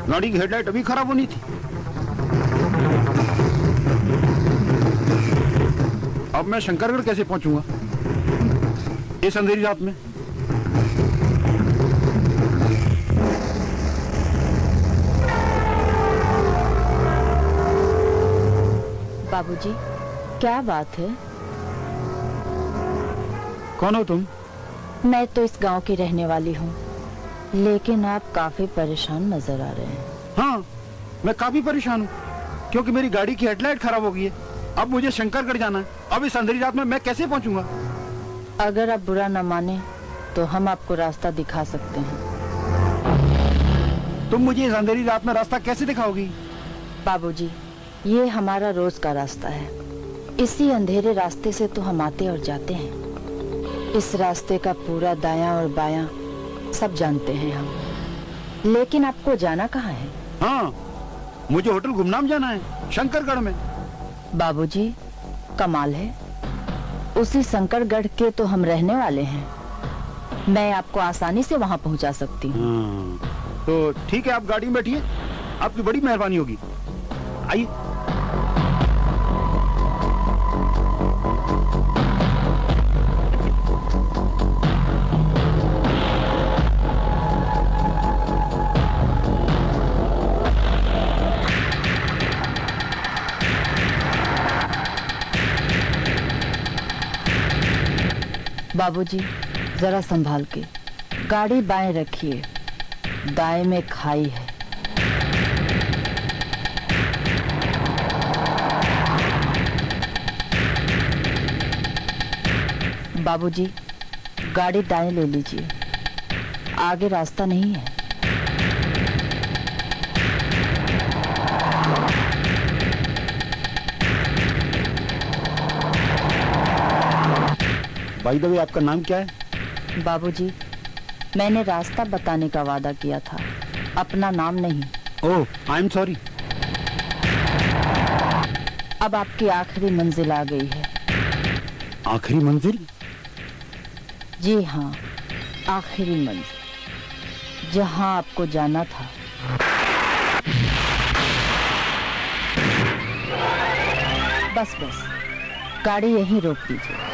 गाड़ी की हेडलाइट अभी खराब होनी थी। अब मैं शंकरगढ़ कैसे पहुंचूंगा इस अंधेरी रात में? बाबूजी, क्या बात है? कौन हो तुम? मैं तो इस गांव की रहने वाली हूँ, लेकिन आप काफी परेशान नजर आ रहे हैं। हाँ, मैं काफी परेशान हूँ क्योंकि मेरी गाड़ी की हेडलाइट खराब हो गई है। अब मुझे शंकरगढ़ जाना है। अब इस अंधेरी रात में मैं कैसे पहुँचूंगा? अगर आप बुरा न माने तो हम आपको रास्ता दिखा सकते हैं। तुम मुझे इस अंधेरी रात में रास्ता कैसे दिखाओगी? बाबूजी, ये हमारा रोज का रास्ता है। इसी अंधेरे रास्ते से तो हम आते और जाते हैं। इस रास्ते का पूरा दायां और बायां सब जानते हैं हम। लेकिन आपको जाना कहाँ है? हाँ, मुझे होटल गुमनाम जाना है, शंकरगढ़ में। बाबूजी, कमाल है, उसी शंकरगढ़ के तो हम रहने वाले हैं। मैं आपको आसानी से वहां पहुंचा सकती हूँ। तो ठीक है, आप गाड़ी में बैठिए, आपकी बड़ी मेहरबानी होगी। आइए। बाबूजी, जरा संभाल के गाड़ी बाएं रखिए, दाएं में खाई है। बाबूजी, गाड़ी दाएं ले लीजिए, आगे रास्ता नहीं है। बाय द वे, आपका नाम क्या है? बाबूजी, मैंने रास्ता बताने का वादा किया था, अपना नाम नहीं। ओह, आई एम सॉरी। अब आपकी आखिरी मंजिल आ गई है। आखिरी मंजिल? जी हाँ, आखिरी मंजिल, जहाँ आपको जाना था। बस बस, गाड़ी यहीं रोक दीजिए।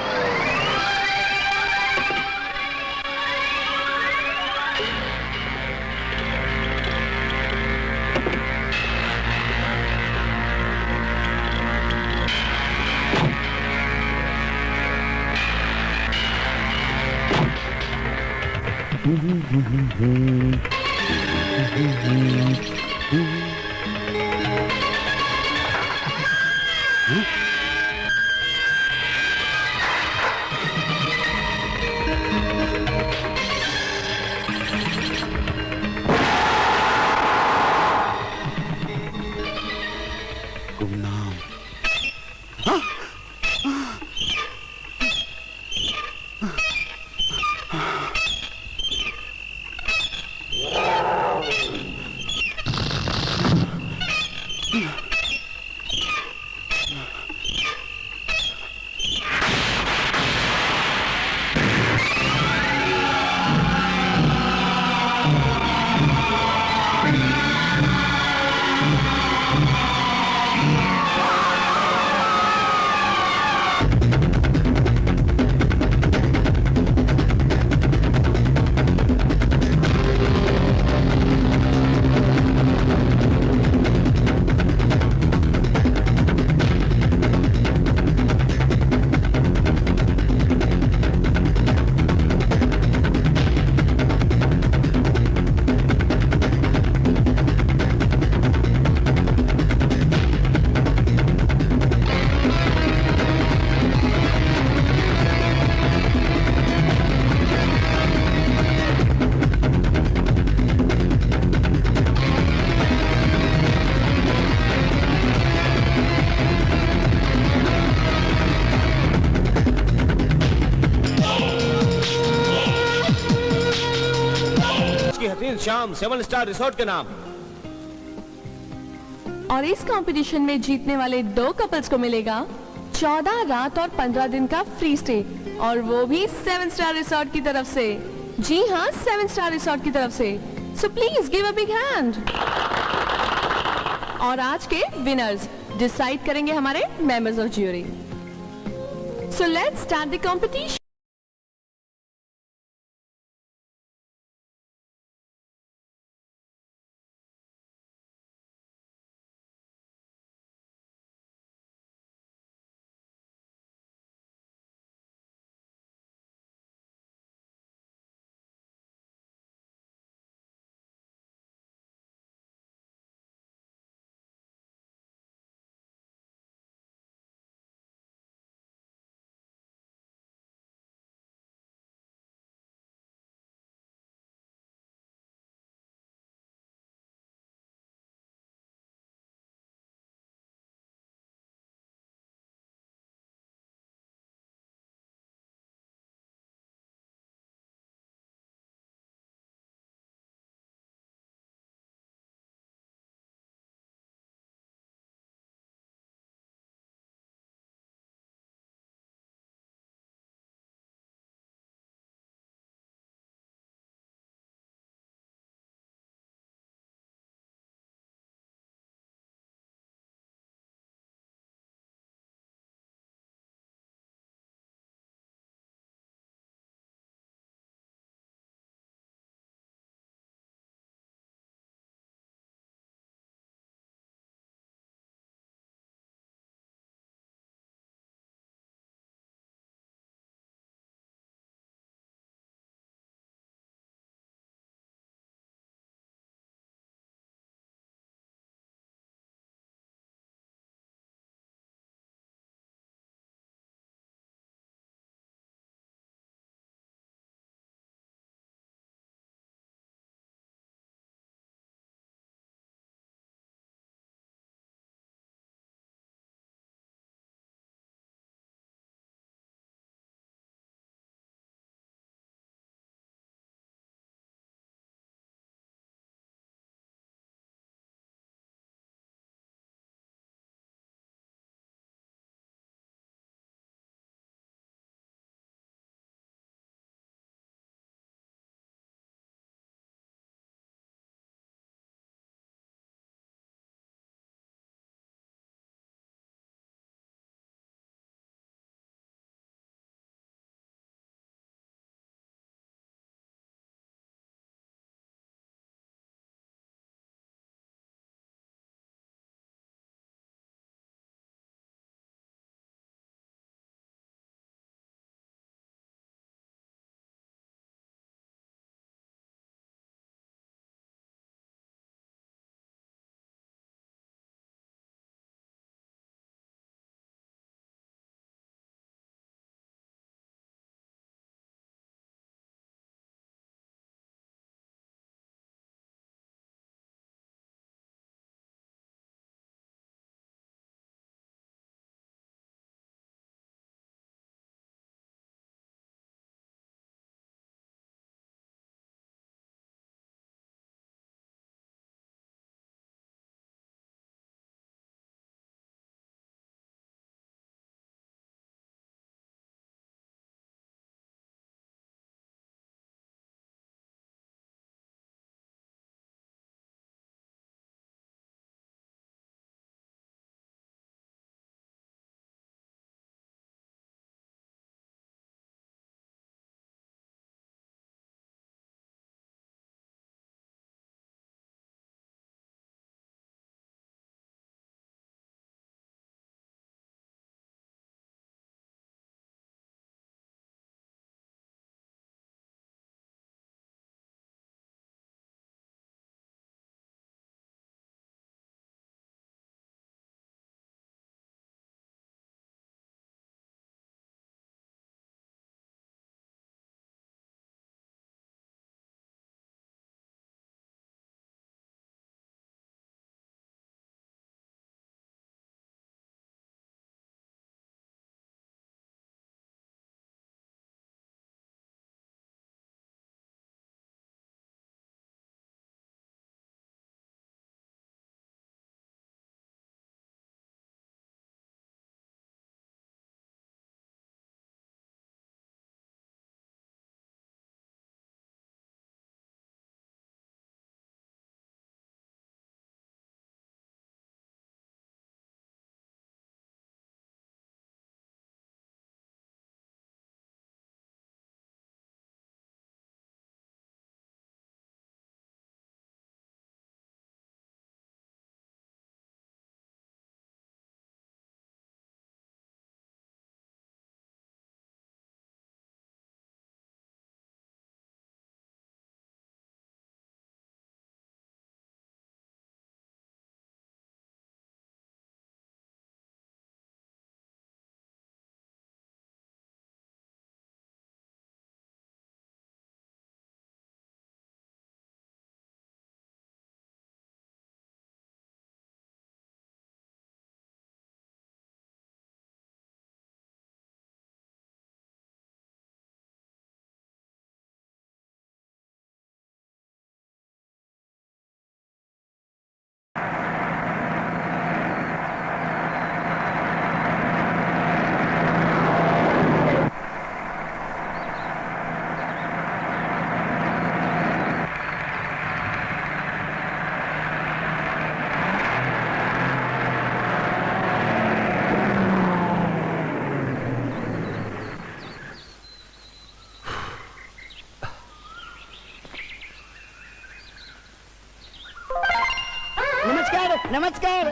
शाम 7 स्टार रिसोर्ट के नाम। और इस कंपटीशन में जीतने वाले 2 कपल्स को मिलेगा 14 रात और 15 दिन का फ्री स्टे, और वो भी 7 स्टार रिसोर्ट की तरफ से। जी हाँ, 7 स्टार रिसोर्ट की तरफ से। So please give a big hand. और आज के विनर्स डिसाइड करेंगे हमारे members of jury. So let's start the competition. नमस्कार नमस्कार।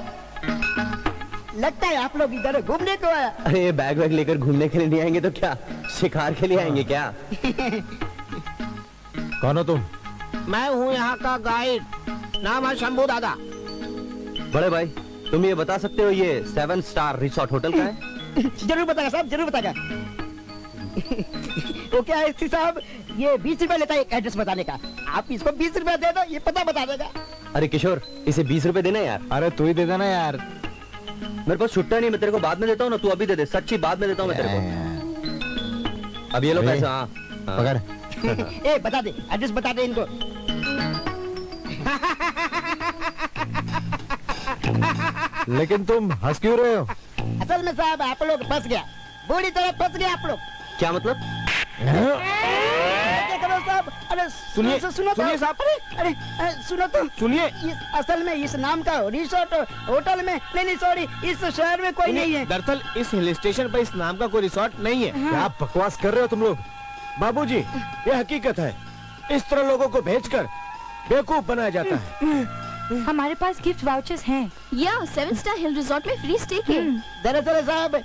लगता है आप लोग इधर घूमने को आया। अरे ये बैग वैग लेकर घूमने के लिए नहीं आएंगे तो क्या शिकार के लिए आएंगे क्या? कौन हो तुम? मैं हूँ यहाँ का गाइड, नाम है शंभू दादा। बड़े भाई तुम ये बता सकते हो ये 7 स्टार रिसोर्ट होटल का है? जरूर बताएगा साहब, जरूर बताएगा। तो क्या है एसपी साहब, ये 20 रुपए लेता है एक एड्रेस बताने का। आप इसको 20 रुपए दे दो, ये पता बता देगा। अरे किशोर इसे 20 रुपए देना यार। अरे तू ही दे देना यार। मेरे पास छुट्टा नहीं, मैं तेरे को बाद में देता हूँ ना, तू अभी दे दे। सच्ची बाद में देता हूँ मैं तेरे को। अब ये लो पैसा। हाँ पकड़। ए बता दे, एड्रेस बता दे इनको। लेकिन तुम हंस क्यों रहे हो? असल में साहब आप लोग फंस गया, बुरी तरह फंस गए आप लोग। क्या मतलब? क्या करो साहब? अरे सुनिए, सुनो सुनिए साहब। अरे सुनो तो सुनिए। असल में इस नाम का रिसोर्ट होटल में नहीं सॉरी, इस शहर में कोई नहीं है। दरअसल इस हिल स्टेशन पर इस नाम का कोई रिसोर्ट नहीं है। क्या बकवास कर रहे हो तुम लोग? बाबूजी ये हकीकत है, इस तरह लोगों को भेजकर बेवकूफ बनाया जाता है। हमारे पास गिफ्ट वाउचर्स हैं। या 7 स्टार हिल रिजॉर्ट में फ्री स्टे के। दरअसल साहब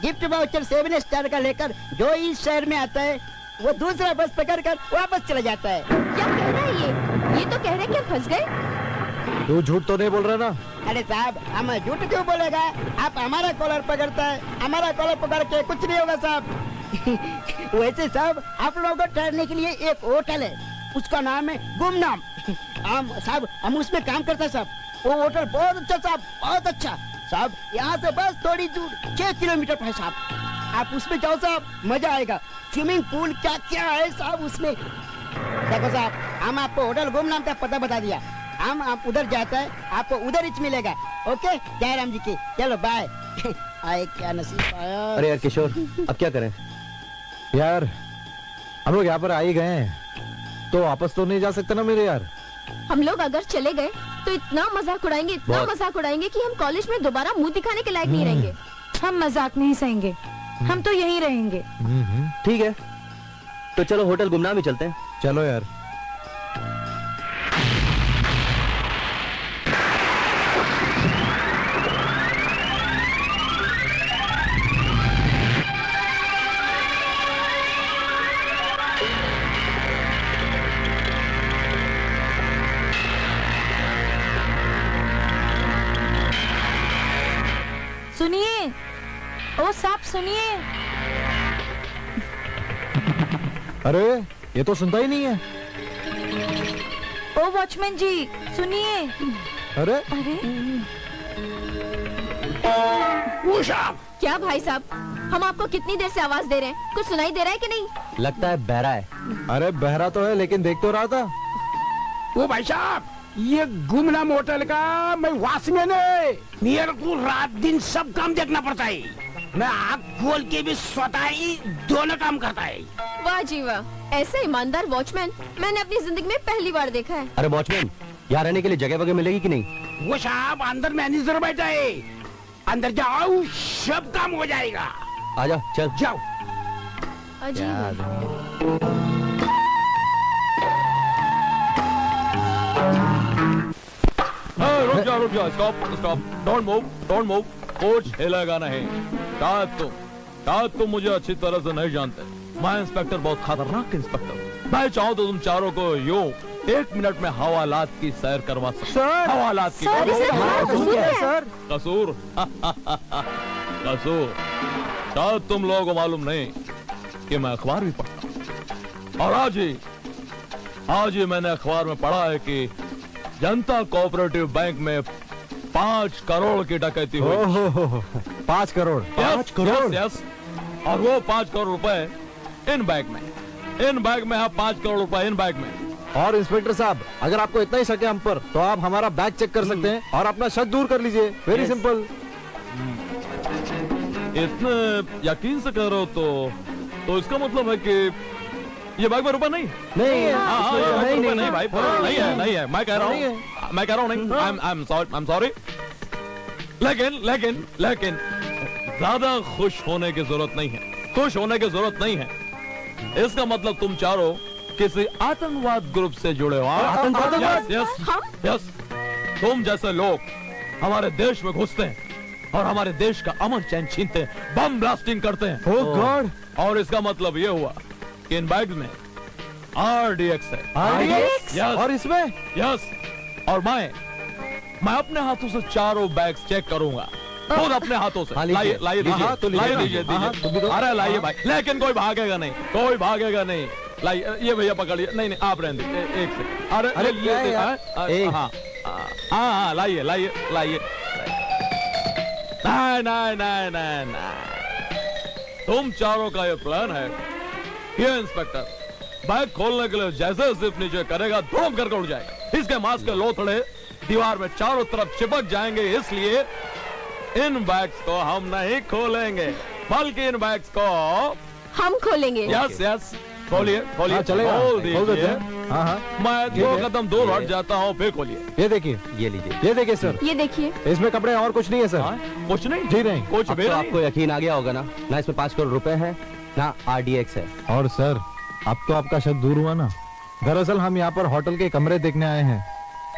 गिफ्ट वाउचर 7 स्टार का लेकर जो इस शहर में आता है वो दूसरा बस पकड़कर वापस चला जाता है। क्या कह रहा है ये तो कह रहे कि हम फंस गए। तू झूठ तो नहीं बोल रहा ना? अरे साहब हम झूठ क्यों बोलेगा? आप हमारा कॉलर पकड़ता है, हमारा कॉलर पकड़ के कुछ नहीं होगा साहब। वैसे साहब आप लोगों को ठहरने के लिए एक होटल है, उसका नाम है गुमनाम। हम उसमें काम करते हैं साहब। वो होटल बहुत अच्छा साहब, बहुत अच्छा साहब। यहाँ से बस थोड़ी दूर 6 किलोमीटर पर है साहब। आप उसमें जाओ साहब, मजा आएगा। स्विमिंग पूल क्या क्या है साहब उसमें। देखो साहब हम आपको होटल गुमनाम का पता बता दिया। हम आप उधर जाता है आपको उधर ही मिलेगा। ओके जय राम जी की, चलो बाय। आए क्या नसीब आया। अरे यार किशोर अब क्या करें यार? हम लोग यहाँ पर आ ही गए हैं तो वापस तो नहीं जा सकते ना मेरे यार। हम लोग अगर चले गए तो इतना मजाक उड़ाएंगे, इतना बहुत। मजाक उड़ाएंगे कि हम कॉलेज में दोबारा मुंह दिखाने के लायक नहीं रहेंगे। हम मजाक नहीं सहेंगे, हम तो यहीं रहेंगे। ठीक है तो चलो होटल गुमनाम ही चलते हैं। चलो यार। सुनिए, ओ साहब सुनिए। अरे ये तो सुनता ही नहीं है। ओ वॉचमैन जी सुनिए। अरे अरे क्या भाई साहब, हम आपको कितनी देर से आवाज दे रहे हैं, कुछ सुनाई दे रहा है कि नहीं? लगता है बहरा है। अरे बहरा तो है लेकिन देख तो रहा था। वो भाई साहब ये गुमनाम होटल का मैं वॉचमैन है। मेरे को रात दिन सब काम देखना पड़ता है। मैं आँख खोल के भी स्वतः ही दोनों काम करता है। वाह जी वाह, ऐसे ईमानदार वॉचमैन मैंने अपनी जिंदगी में पहली बार देखा है। अरे वॉचमैन यहाँ रहने के लिए जगह वगैरह मिलेगी कि नहीं? वो साहब अंदर मैनेजर बैठा है, अंदर जाओ सब काम हो जाएगा। आजा चल जाओ। अजीब है। रुक जा स्टॉप स्टॉप, डोंट मूव कोच हिलेगा नहीं। शायद तुम मुझे अच्छी तरह से नहीं जानते। मैं इंस्पेक्टर, बहुत खतरनाक इंस्पेक्टर। मैं चाहूँ तो तुम चारों को यूं 1 मिनट में हवालात की सैर करवा सकता हूँ। हवालात की कसूर कसूर शायद तुम लोगों को मालूम नहीं कि मैं अखबार भी पढ़ता हूँ। और आज ही मैंने अखबार में पढ़ा है कि जनता कोऑपरेटिव बैंक में 5 करोड़ की डकैती हुई। 5 करोड़? 5 करोड़? यस। और वो 5 करोड़ रुपए इन बैग में है। 5 करोड़ रुपए इन बैग में। और इंस्पेक्टर साहब अगर आपको इतना ही शक है हम पर तो आप हमारा बैग चेक कर सकते हैं और अपना शक दूर कर लीजिए। Very simple. इतने यकीन से कह रहे हो तो इसका मतलब है कि ये बैग में रुपए नहीं? नहीं है। नहीं भाई, नहीं है। मैं कह रहा हूँ नहीं। आई एम सॉरी। लेकिन ज्यादा खुश होने की जरूरत नहीं है। इसका मतलब तुम चारों किसी आतंकवाद ग्रुप से जुड़े हो। यस। तुम जैसे लोग हमारे देश में घुसते हैं और हमारे देश का अमन चैन छीनते हैं, बम ब्लास्टिंग करते हैं। ओह गॉड! और इसका मतलब ये हुआ कि इन बैग्स में RDX है। RDX? यस। और इसमें? यस। और मैं अपने हाथों से चारों बैग्स चेक करूंगा, खुद अपने हाथों से। लाइए लाइए दीजिए, लाइए दीजिए दीजिए। अरे लाइए भाई, लेकिन कोई भागेगा नहीं, कोई भागेगा नहीं। लाइए, ये भैया पकड़िए। नहीं नहीं, आप रहने दीजिए, एक सेकंड। अरे क्या है यार? हाँ हाँ, लाइए लाइए लाइए। नहीं नहीं नहीं नहीं नहीं, तुम चारों का ये प्लान है। ये इंस्पेक्टर बैग खोलने के लिए जैसे जिप नीचे करेगा, धूम करके उड़ जाएगा। इसके मांस के लोथड़े दीवार में चारों तरफ चिपक जाएंगे, इसलिए इन बैग्स को हम नहीं खोलेंगे, बल्कि इन बैग्स को हम खोलेंगे। यस यस, खोलिए खोलिए, चलेगा, खोल खोल देते दीजिए। हैं। हाँ हाँ, मैं 2 कदम दूर हट जाता हूँ, फिर खोलिए। ये देखिए, ये लीजिए। ये देखिए सर, ये देखिए। इसमें कपड़े और कुछ नहीं है सर। कुछ नहीं? जी नहीं। कुछ अब भी तो नहीं? आपको यकीन आ गया होगा ना, ना इसमें 5 करोड़ रुपए है, ना RDX है। और सर, अब तो आपका शक दूर हुआ ना। दरअसल हम यहाँ पर होटल के कमरे देखने आए हैं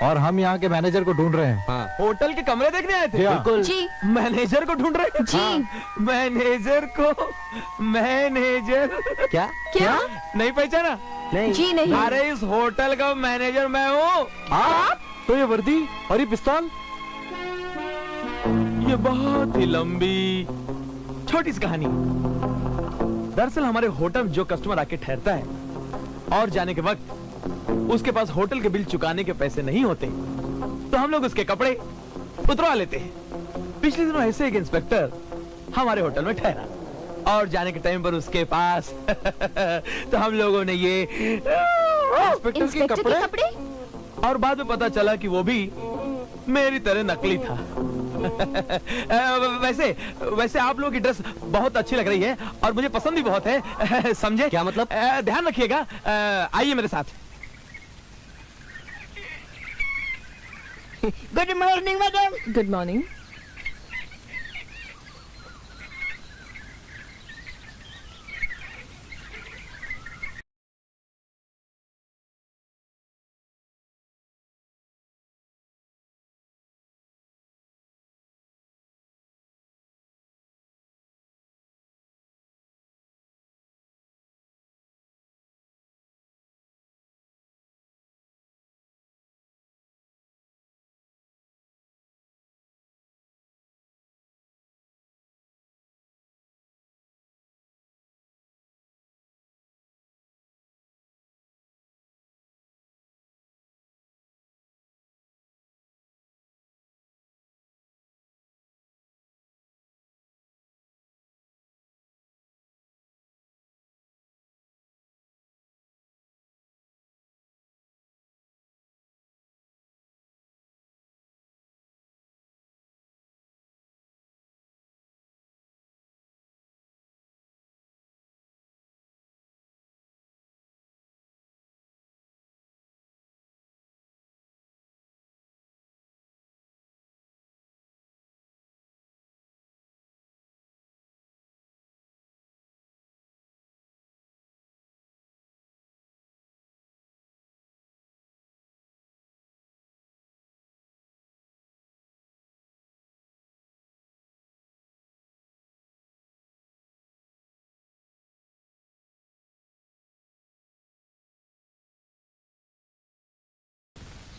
और हम यहाँ के मैनेजर को ढूंढ रहे हैं। हाँ। होटल के कमरे देखने आए थे? बिल्कुल जी मैनेजर को ढूंढ रहे हैं? जी। मैनेजर को? मैनेजर? क्या? क्या? नहीं पहचाना? नहीं जी नहीं। अरे इस होटल का मैनेजर मैं हूँ। आप? तो ये वर्दी और ये पिस्तौल? ये बहुत ही लंबी छोटी सी कहानी। दरअसल हमारे होटल में जो कस्टमर आके ठहरता है और जाने के वक्त उसके पास होटल के बिल चुकाने के पैसे नहीं होते, तो हम लोग उसके कपड़े उतरवा लेते हैं। पिछले दिनों ऐसे एक इंस्पेक्टर हमारे होटल में ठहरा और जाने के टाइम पर उसके पास तो हम लोगों ने ये इंस्पेक्टर के कपड़े? और बाद में पता चला कि वो भी मेरी तरह नकली था। वैसे आप लोगों की ड्रेस बहुत अच्छी लग रही है और मुझे पसंद भी बहुत है। समझे? क्या मतलब? ध्यान रखिएगा। आइए मेरे साथ। Good morning madam. Good morning.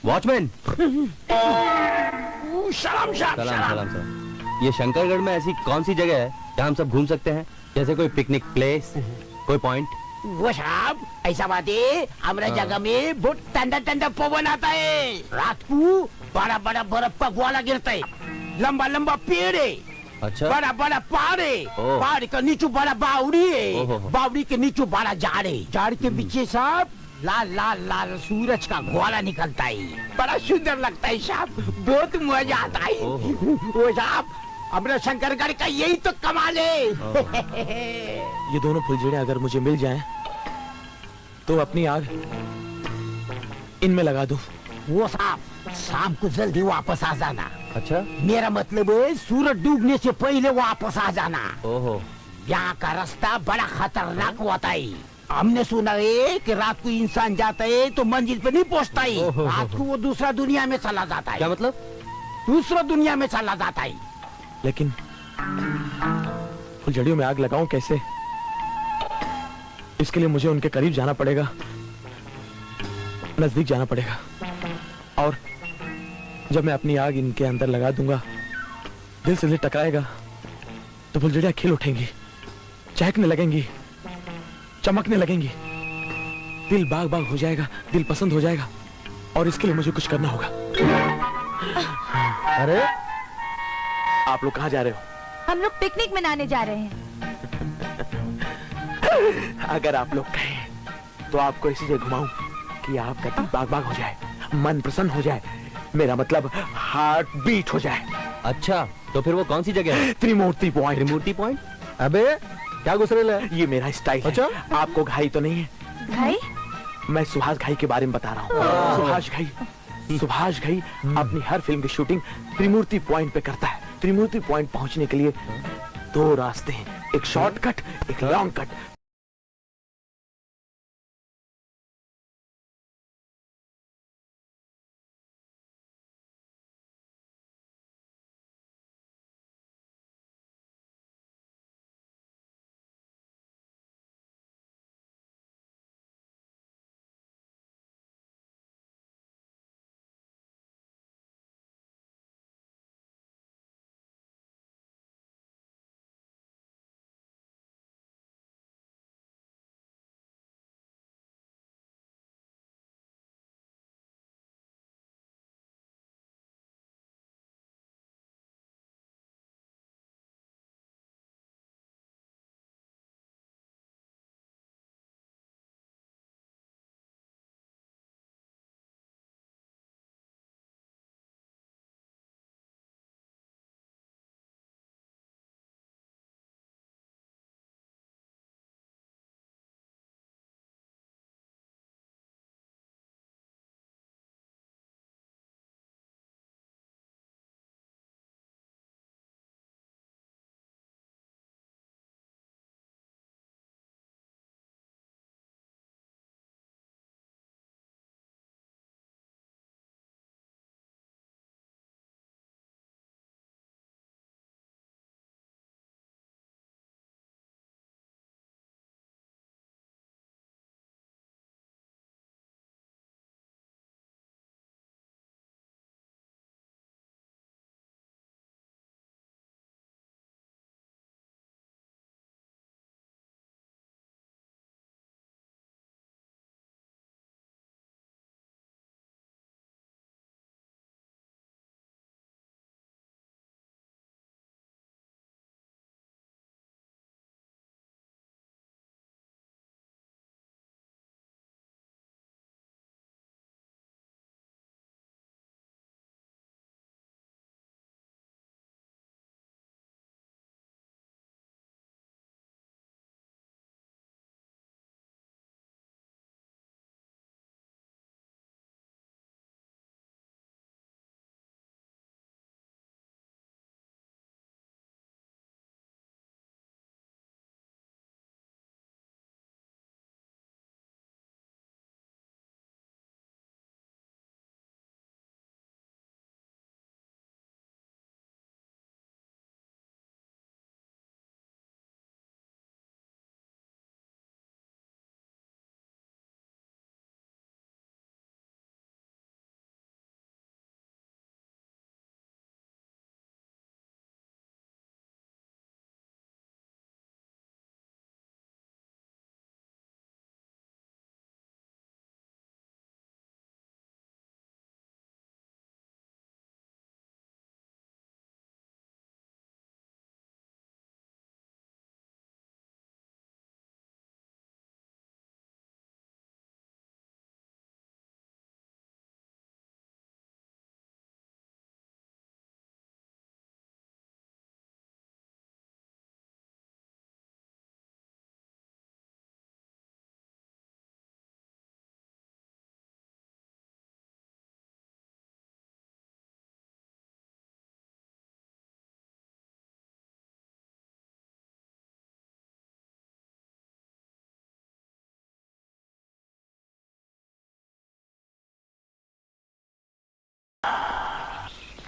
Watchman. सलाम सलाम सलाम सलाम। ये शंकरगढ़ में ऐसी कौन सी जगह है जहाँ हम सब घूम सकते हैं, जैसे कोई पिकनिक प्लेस, कोई पॉइंट? वो साहब, ऐसा बात है, हमारे जगह में बहुत ठंडा ठंडा पवन आता है। रात को बड़ा बड़ा बर्फ का गोला गिरता है, लंबा लंबा पेड़ है, अच्छा। बड़ा बड़ा पहाड़ है, ओह। पहाड़ के नीचे बड़ा बावड़ी है, ओहो। बावड़ी के नीचे बड़ा झाड़ है, झाड़ के पीछे साहब लाल लाल लाल सूरज का गोला निकलता है। बड़ा सुंदर लगता है साहब, बहुत मजा आता है। वो साहब, हमारे शंकरगढ़ का यही तो कमाल है। ये दोनों फुलझड़ियां अगर मुझे मिल जाएं, तो अपनी आग इनमें लगा दूं। वो साहब, शाम को जल्दी वापस आ जाना। अच्छा। मेरा मतलब है सूरज डूबने से पहले वापस आ जाना। ओहो। यहाँ का रास्ता बड़ा खतरनाक होता है, हमने सुना है कि रात को इंसान जाता है तो मंजिल पे नहीं पहुंचता है, रात को वो दूसरा दुनिया में चला जाता है। क्या मतलब? दूसरा दुनिया में चला जाता है। लेकिन फुलझड़ियों में आग लगाऊं कैसे? इसके लिए मुझे उनके करीब जाना पड़ेगा, नजदीक जाना पड़ेगा। और जब मैं अपनी आग इनके अंदर लगा दूंगा, दिल से दिल टकराएगा तो फुलझड़ियां खिल उठेंगी, चहकने लगेंगी, चमकने लगेंगी, दिल बाग बाग हो जाएगा, दिल पसंद हो जाएगा। और इसके लिए मुझे कुछ करना होगा। अरे आप लोग कहाँ जा रहे हो? हम लोग पिकनिक मनाने जा रहे हैं। अगर आप लोग कहें तो आपको इसी जगह घुमाऊं कि आपका दिल बाग बाग हो जाए, मन प्रसन्न हो जाए, मेरा मतलब हार्ट बीट हो जाए। अच्छा, तो फिर वो कौन सी जगह है? त्रिमूर्ति पॉइंट। त्रिमूर्ति पॉइंट? अबे क्या गुस्सेल है? ये मेरा स्टाइल है। अच्छा? आपको घाई तो नहीं है? घाई? मैं सुभाष घाई के बारे में बता रहा हूँ। सुभाष घाई अपनी हर फिल्म की शूटिंग त्रिमूर्ति पॉइंट पे करता है। त्रिमूर्ति पॉइंट पहुंचने के लिए 2 रास्ते हैं, एक शॉर्टकट, एक लॉन्ग कट।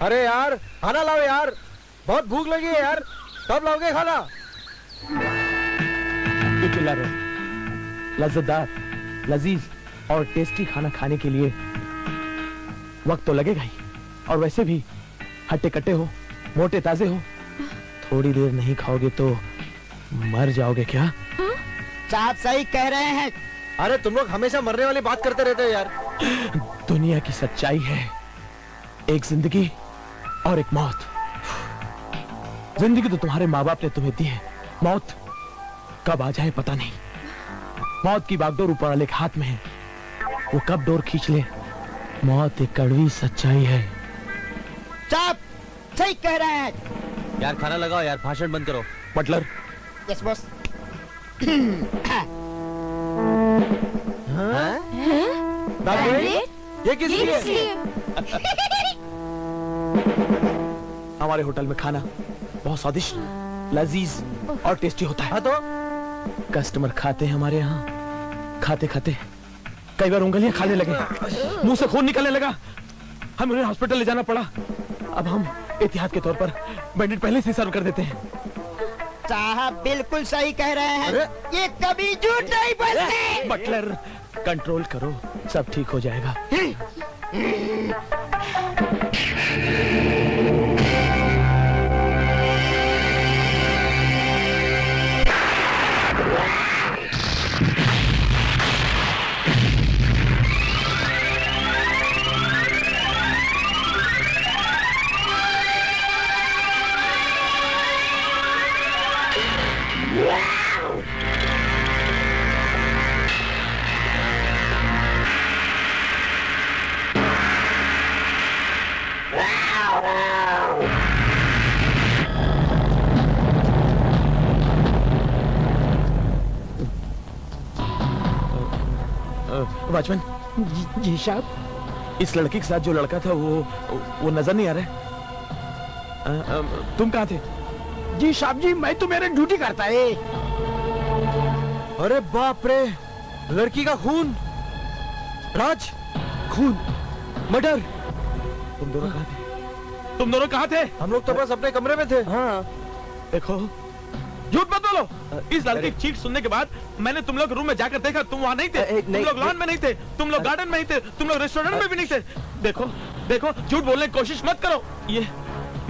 अरे यार खाना लाओ यार, बहुत भूख लगी है यार, कब लाओगे खाना? क्यों चिल्ला रहे हो? लज्जतदार, लजीज और टेस्टी खाना खाने के लिए वक्त तो लगेगा ही, और वैसे भी हट्टे कट्टे हो, मोटे ताजे हो, थोड़ी देर नहीं खाओगे तो मर जाओगे क्या? साहब सही कह रहे हैं। अरे तुम लोग हमेशा मरने वाली बात करते रहते हो यार। दुनिया की सच्चाई है, एक जिंदगी और एक मौत। जिंदगी तो तुम्हारे माँ बाप ने तुम्हें दी है, मौत कब आ जाए पता नहीं। मौत की बागडोर ऊपर वाले के हाथ में है, वो कब डोर खींच ले, मौत एक कड़वी सच्चाई है। साहब सही कह रहे हैं। यार खाना लगाओ यार, भाषण बंद करो। बटलर। Yes boss. ये किस लिए? हमारे होटल में खाना बहुत स्वादिष्ट, लजीज और टेस्टी होता है। तो कस्टमर खाते हैं हमारे यहाँ, खाते खाते कई बार उंगलियां खाने लगे, मुंह से खून निकलने लगा, हमें उन्हें हॉस्पिटल ले जाना पड़ा। अब हम एहतियात के तौर पर बैंडेड पहले से सर्व कर देते हैं। साहब बिल्कुल सही कह रहे हैं, ये कभी झूठ नहीं बोलते। बटलर कंट्रोल करो, सब ठीक हो जाएगा। वॉचमैन। जी साहब। इस लड़की के साथ जो लड़का था वो नजर नहीं आ रहा है। तुम कहाँ थे? जी साहब जी, मैं तो मेरे ड्यूटी करता है। अरे बाप रे, लड़की का खून, राज, खून, मर्डर। तुम दोनों कहाँ थे? तुम दोनों कहाँ थे? हम लोग तो बस अपने कमरे में थे। हाँ। देखो, झूठ मत बोलो। इस लड़की की चीख सुनने के बाद मैंने तुम लोग रूम में जाकर देखा, तुम वहाँ नहीं थे। तुम लोग लॉन में नहीं थे, तुम लोग गार्डन में नहीं थे, तुम लोग रेस्टोरेंट में भी नहीं थे। देखो देखो, झूठ बोलने की कोशिश मत करो। ये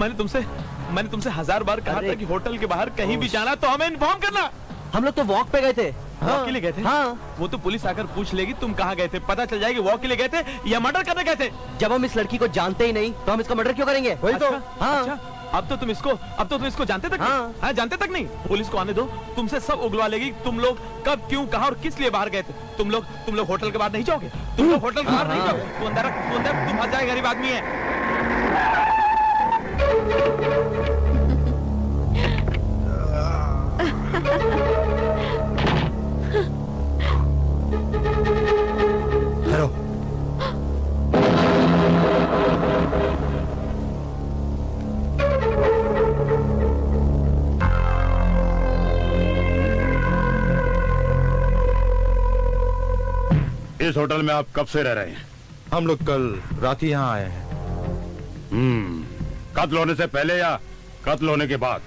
मैंने तुमसे 1000 बार कहा था कि होटल के बाहर कहीं भी जाना तो हमें इन्फॉर्म करना। हम लोग तो वॉक पे गए थे। वॉक के लिए गए थे? हाँ। वो तो पुलिस आकर पूछ लेगी तुम कहाँ गए थे, पता चल जाएगी वॉक के लिए गए थे या मर्डर करने गए थे। जब हम इस लड़की को जानते ही नहीं तो हम इसका मर्डर क्यों करेंगे? वही तो। हाँ। अच्छा, अब तो तुम इसको जानते तक नहीं? हाँ, जानते तक नहीं। पुलिस को आने दो, तुमसे सब उगलवा लेगी। तुम लोग कब, क्यों, कहाँ और किस लिए बाहर गए थे। तुम लोग होटल के बाहर नहीं जाओगे। तुम लोग होटल के बाहर नहीं जाओगे। तू अंदर, तुम फंस जाए, गरीब आदमी है। हेलो। इस होटल में आप कब से रह रहे हैं? हम लोग कल रात ही यहाँ आए हैं। कत्ल होने से पहले या कत्ल होने के बाद?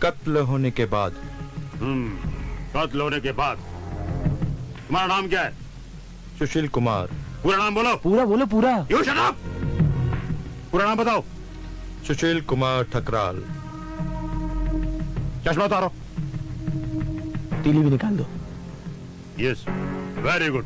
कत्ल होने के बाद। कत्ल होने के बाद। तुम्हारा नाम क्या है? सुशील कुमार। पूरा नाम बोलो। पूरा बोलो, पूरा। You shut up. पूरा नाम बताओ। सुशील कुमार ठकराल। चश्मा उतारो। तीली भी निकाल दो। Yes, very good.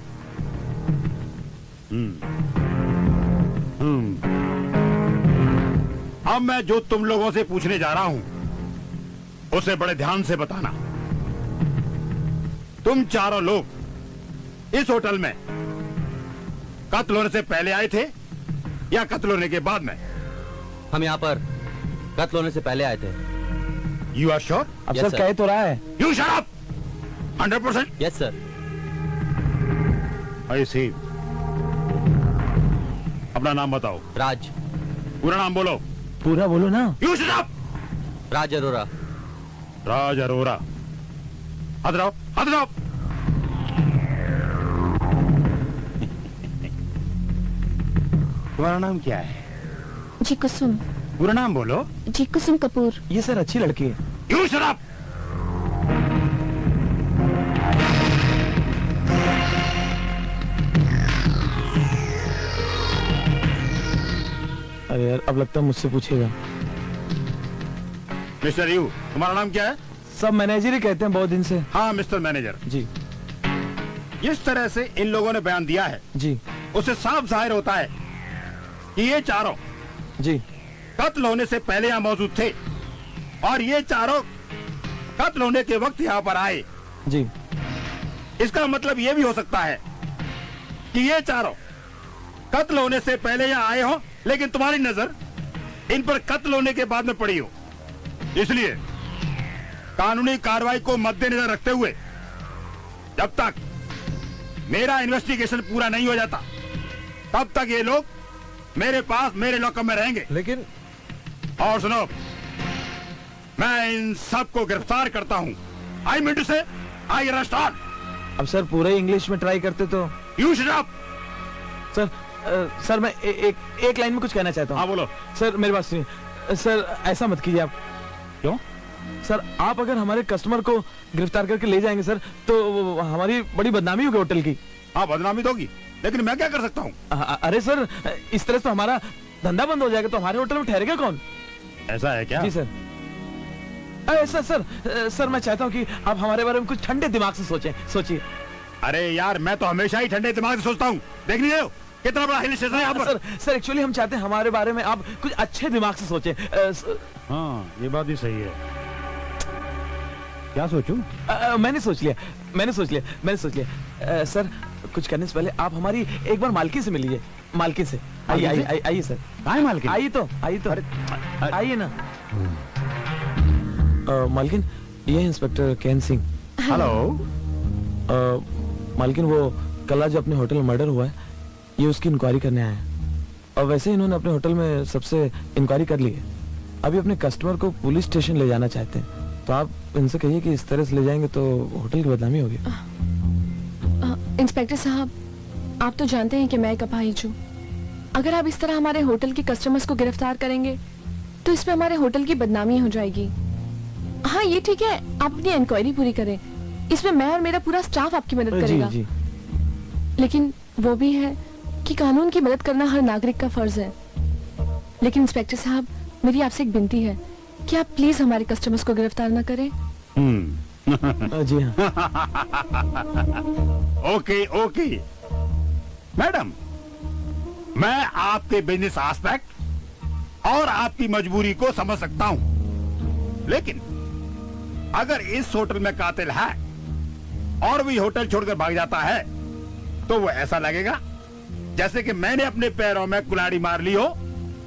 अब मैं जो तुम लोगों से पूछने जा रहा हूं उसे बड़े ध्यान से बताना। तुम चारों लोग इस होटल में कत्ल होने से पहले आए थे या कत्ल होने के बाद में? हम यहाँ पर कत्ल होने से पहले आए थे। You are sure? अब सर कह तो रहा है। You shut up. 100%? Yes sir. I see. अपना नाम बताओ। राज। पूरा नाम बोलो। पूरा बोलो ना। You shut up. Raj Arora. Raj Arora. हाथ रहो, हाथ रहो। तुम्हारा नाम क्या है? जी कुसुम। पूरा नाम बोलो। जी कुसुम कपूर। ये सर अच्छी लड़की है। You shut up. अरे यार अब लगता है मुझसे पूछेगा। मिस्टर यू, तुम्हारा नाम क्या है? सब मैनेजर ही कहते हैं बहुत दिन से। हाँ मिस्टर मैनेजर जी। जिस तरह से इन लोगों ने बयान दिया है जी, उससे साफ जाहिर होता है कि ये चारों जी कत्ल होने से पहले यहाँ मौजूद थे और ये चारों कत्ल होने के वक्त यहाँ पर आए। जी। इसका मतलब ये भी हो सकता है कि ये चारों कत्ल होने से पहले यहाँ आए हो, लेकिन तुम्हारी नजर इन पर कत्ल होने के बाद में पड़ी हो। इसलिए कानूनी कार्रवाई को मद्देनजर रखते हुए जब तक मेरा इन्वेस्टिगेशन पूरा नहीं हो जाता तब तक ये लोग मेरे पास मेरे लॉकअप में रहेंगे। लेकिन और सुनो, मैं इन सबको गिरफ्तार करता हूँ। आई मीन टू से आई अरेस्ट ऑल। अब सर पूरे इंग्लिश में ट्राई करते तो। You shut up. Sir sir मैं एक लाइन में कुछ कहना चाहता हूँ। हाँ बोलो। सर मेरी बात सुनिए। सर ऐसा मत कीजिए आप। क्यों? सर आप अगर हमारे कस्टमर को गिरफ्तार करके ले जाएंगे सर तो हमारी बड़ी बदनामी होगी होटल की। हाँ बदनामी तो होगी, लेकिन मैं क्या कर सकता हूँ? अरे सर इस तरह से हमारा धंधा बंद हो जाएगा तो हमारे होटल में ठहरेगा कौन? ऐसा है क्या? जी सर। सर सर सर मैं चाहता हूँ कि आप हमारे बारे में कुछ ठंडे दिमाग से सोचिए। अरे यार मैं तो हमेशा ही ठंडे दिमाग से सोचता हूँ। देख नहीं रहे हो कितना बड़ा हिल स्टेशन है यहाँ पर? सर एक्चुअली हम चाहते हैं हमारे बारे में आप कुछ अच्छे दिमाग से सोचें। हाँ ये बात भी सही है। क्या सोचूं? मैंने सोच लिया। सर कुछ करने से पहले आप हमारी एक बार मालकिन से मिल लीजिए। मालकिन से आइए सर। कहाँ मालकिन? आइए तो आइए ना। मालकिन ये इंस्पेक्टर केन सिंह। हेलो। मालकिन वो कल जो अपने होटल में मर्डर हुआ है ये उसकी इंक्वायरी करने आए हैं और वैसे इन्होंने अपने होटल में सबसे इंक्वायरी कर ली है। अभी अपने कस्टमर को पुलिस स्टेशन ले जाना चाहते हैं तो आप इनसे कहिए कि इस तरह से ले जाएंगे तो होटल की बदनामी होगी। इंस्पेक्टर साहब आप तो जानते हैं कि मैं एक अपाहिज हूँ। अगर आप इस तरह हमारे होटल के कस्टमर्स को गिरफ्तार करेंगे तो इसमें हमारे होटल की बदनामी हो जाएगी। हाँ ये ठीक है, आप अपनी इंक्वायरी पूरी करें, इसमें मैं और मेरा पूरा स्टाफ आपकी मदद करेगा। जी। लेकिन वो भी है कि कानून की मदद करना हर नागरिक का फर्ज है। लेकिन इंस्पेक्टर साहब मेरी आपसे एक विनती है कि आप प्लीज हमारे कस्टमर्स को गिरफ्तार न करें। जी हाँ। ओके मैडम, मैं आपके बिजनेस एस्पेक्ट और आपकी मजबूरी को समझ सकता हूं, लेकिन अगर इस होटल में कातिल है और भी होटल छोड़कर भाग जाता है तो वो ऐसा लगेगा जैसे कि मैंने अपने पैरों में कुल्हाड़ी मार ली हो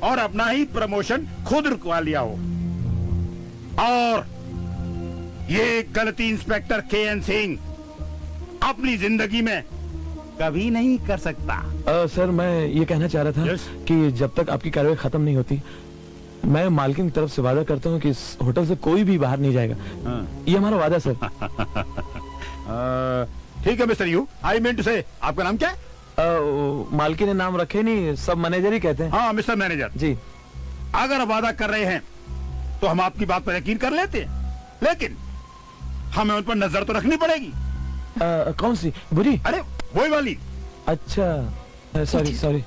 और अपना ही प्रमोशन खुद रुकवा लिया हो। और ये गलती इंस्पेक्टर केएन सिंह अपनी जिंदगी में कभी नहीं कर सकता। सर मैं ये कहना चाह रहा था कि जब तक आपकी कार्रवाई खत्म नहीं होती मैं मालकिन की तरफ से वादा करता हूँ कि इस होटल से कोई भी बाहर नहीं जाएगा। ये हमारा वादा सर। ठीक है mister you, I mean to say आपका नाम क्या है? मालकिन ने नाम रखे नहीं, सब मैनेजर ही कहते हैं। हाँ मिस्टर मैनेजर जी। अगर वादा कर रहे हैं तो हम आपकी बात पर यकीन कर लेते हैं, लेकिन हमें उन पर नजर तो रखनी पड़ेगी। कौन सी बुरी? अरे वही वाली। अच्छा सॉरी।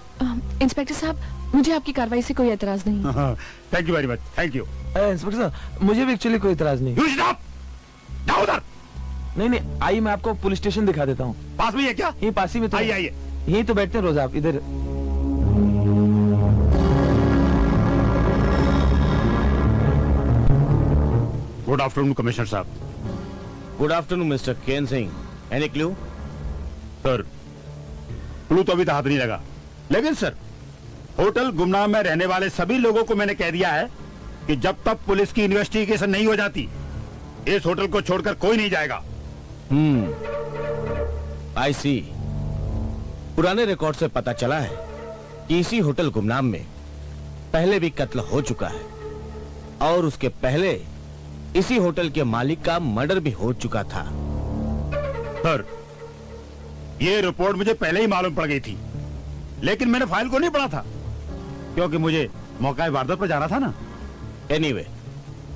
इंस्पेक्टर साहब मुझे आपकी कार्रवाई से कोई एतराज नहीं। Thank you very much. Thank you inspector साहब, मुझे भी एक्चुअली कोई एतराज नहीं। जाओ उधर। नहीं आइए मैं आपको पुलिस स्टेशन दिखा देता हूँ। पास में है क्या? यही पास ही में तो। आइए यही तो बैठते हैं रोज आप इधर। गुड आफ्टरनून कमिश्नर साहब। Good afternoon mister Ken Singh. Any clue? Sir clue तो अभी तो हाथ नहीं लगा, लेकिन सर होटल गुमनाम में रहने वाले सभी लोगों को मैंने कह दिया है कि जब तक पुलिस की इन्वेस्टिगेशन नहीं हो जाती इस होटल को छोड़कर कोई नहीं जाएगा। आई सी। पुराने रिकॉर्ड से पता चला है कि इसी होटल गुमनाम में पहले भी कत्ल हो चुका है और उसके पहले इसी होटल के मालिक का मर्डर भी हो चुका था। सर ये रिपोर्ट मुझे पहले ही मालूम पड़ गई थी, लेकिन मैंने फाइल को नहीं पढ़ा था क्योंकि मुझे मौका वारदात पर जाना था ना। एनीवे,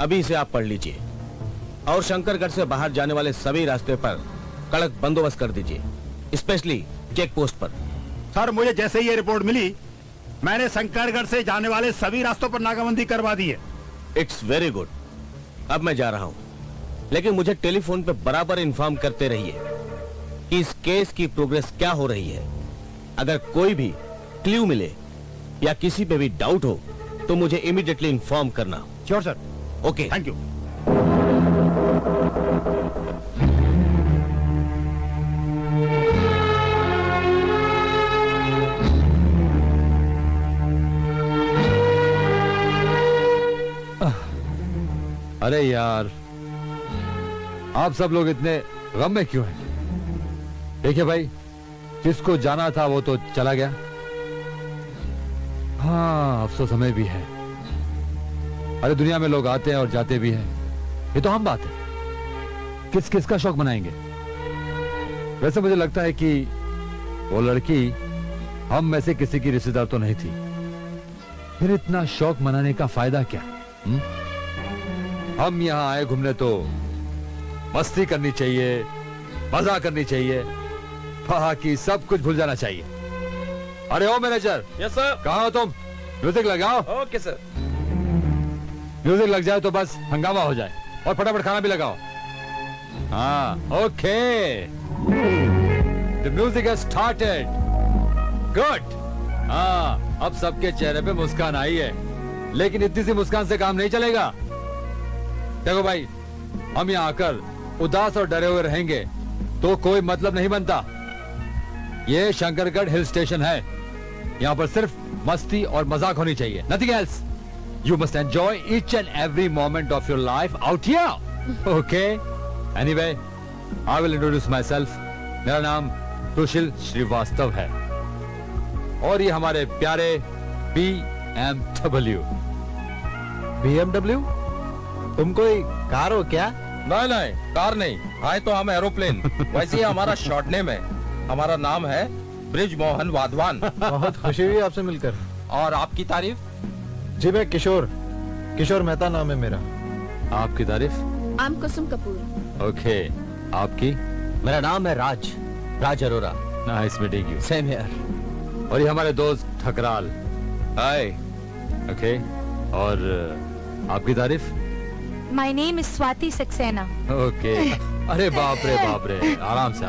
अभी इसे आप पढ़ लीजिए और शंकरगढ़ से बाहर जाने वाले सभी रास्ते पर कड़क बंदोबस्त कर दीजिए, स्पेशली चेक पोस्ट पर। सर, मुझे जैसे ये रिपोर्ट मिली मैंने शंकरगढ़ से जाने वाले सभी रास्तों पर नाकाबंदी करवा दी है। It's very good. अब मैं जा रहा हूं, लेकिन मुझे टेलीफोन पे बराबर इन्फॉर्म करते रहिए कि इस केस की प्रोग्रेस क्या हो रही है। अगर कोई भी क्लू मिले या किसी पे भी डाउट हो तो मुझे इमीडिएटली इन्फॉर्म करना। Sure sir. Okay, thank you. अरे यार, आप सब लोग इतने गम में क्यों हैं? देखिए भाई, जिसको जाना था वो तो चला गया। हाँ, अफसोस हमें भी है। अरे दुनिया में लोग आते हैं और जाते भी हैं, ये तो हम बात है। किस किस का शौक मनाएंगे? वैसे मुझे लगता है कि वो लड़की हम में से किसी की रिश्तेदार तो नहीं थी, फिर इतना शौक मनाने का फायदा क्या? हम यहाँ आए घूमने तो मस्ती करनी चाहिए, मजा करनी चाहिए, बाकी सब कुछ भूल जाना चाहिए। अरे ओ मैनेजर। Yes sir. कहाँ हो तुम? म्यूजिक लगाओ। Okay sir. म्यूजिक लग जाए तो बस हंगामा हो जाए, और फटाफट खाना भी लगाओ। हाँ, okay. The music has started. Good. हाँ, अब सबके चेहरे पे मुस्कान आई है, लेकिन इतनी सी मुस्कान से काम नहीं चलेगा। देखो भाई, हम यहाँ आकर उदास और डरे हुए रहेंगे तो कोई मतलब नहीं बनता। ये शंकरगढ़ हिल स्टेशन है, यहाँ पर सिर्फ मस्ती और मजाक होनी चाहिए, nothing else. You must enjoy each and every moment of your life out here, okay? Anyway, I will introduce my self. मेरा नाम सुशील श्रीवास्तव है और ये हमारे प्यारे BMW। BMW? तुम कोई कार हो क्या? नहीं नहीं, कार नहीं, आए तो हम एरोप्लेन। वैसे ही हमारा शॉर्ट नेम है। हमारा नाम है ब्रिज मोहन वाधवान। बहुत खुशी हुई आपसे मिलकर। और आपकी तारीफ? जी मैं किशोर मेहता नाम है मेरा। आपकी तारीफ? I am Kusum Kapoor. Okay, आपकी? मेरा नाम है Raj Arora. Nice meeting you. Same here. और ये हमारे दोस्त ठकराल। हाय। ओके, और आपकी तारीफ? My name is Swati Saxena. Okay. अरे बाप रे, आराम से।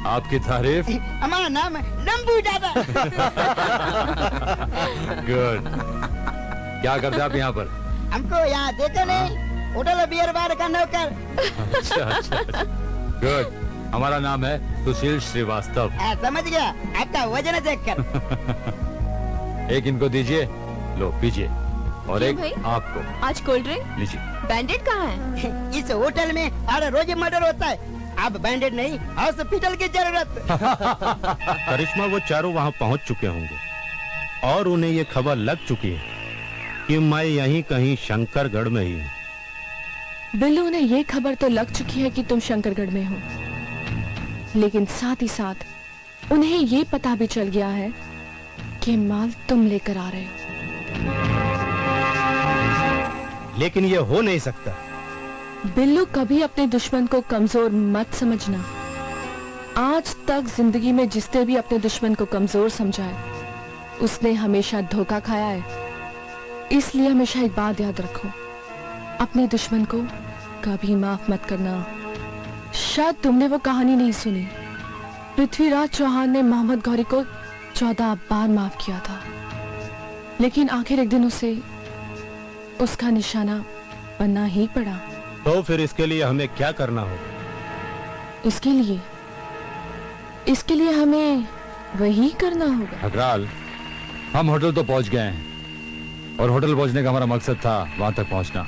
आपकी तारीफ? हमारा नाम है लंबू दादा। गुड। क्या करते आप यहाँ पर? हमको यहाँ देखा नहीं, होटल बियर बार का नौकर। अच्छा। गुड। हमारा नाम है सुशील श्रीवास्तव। समझ गया, आपका वजन चेक कर। एक इनको दीजिए, लो पीजिए, और एक भाई? आपको। आज कोल्ड ड्रिंक? लीजिए। बैंडेड कहाँ है? इस होटल में हर रोज मर्डर होता है, अब बैंडेड नहीं, हॉस्पिटल की जरूरत। करिश्मा, वो चारों वहाँ पहुँच चुके होंगे और उन्हें ये खबर लग चुकी है कि मैं यहीं कहीं शंकरगढ़ में ही हूँ। बिल्लू, उन्हें ये खबर तो लग चुकी है कि तुम शंकरगढ़ में हो, लेकिन साथ ही साथ उन्हें ये पता भी चल गया है कि माल तुम लेकर आ रहे हो। लेकिन ये हो नहीं सकता। बिल्लू, कभी अपने दुश्मन को कमजोर मत समझना। आज तक जिंदगी में जिसने भी अपने दुश्मन को कमजोर समझा है उसने हमेशा धोखा खाया है। इसलिए हमेशा एक बात याद रखो, अपने दुश्मन को कभी माफ मत करना। शायद तुमने वो कहानी नहीं सुनी, पृथ्वीराज चौहान ने मोहम्मद गौरी को 14 बार माफ किया था, लेकिन आखिर एक दिन उसे उसका निशाना बनना ही पड़ा। तो फिर इसके लिए हमें क्या करना होगा? इसके लिए हमें वही करना होगा। ठकराल, हम होटल तो पहुंच गए हैं और होटल पहुंचने का हमारा मकसद था वहां तक पहुंचना।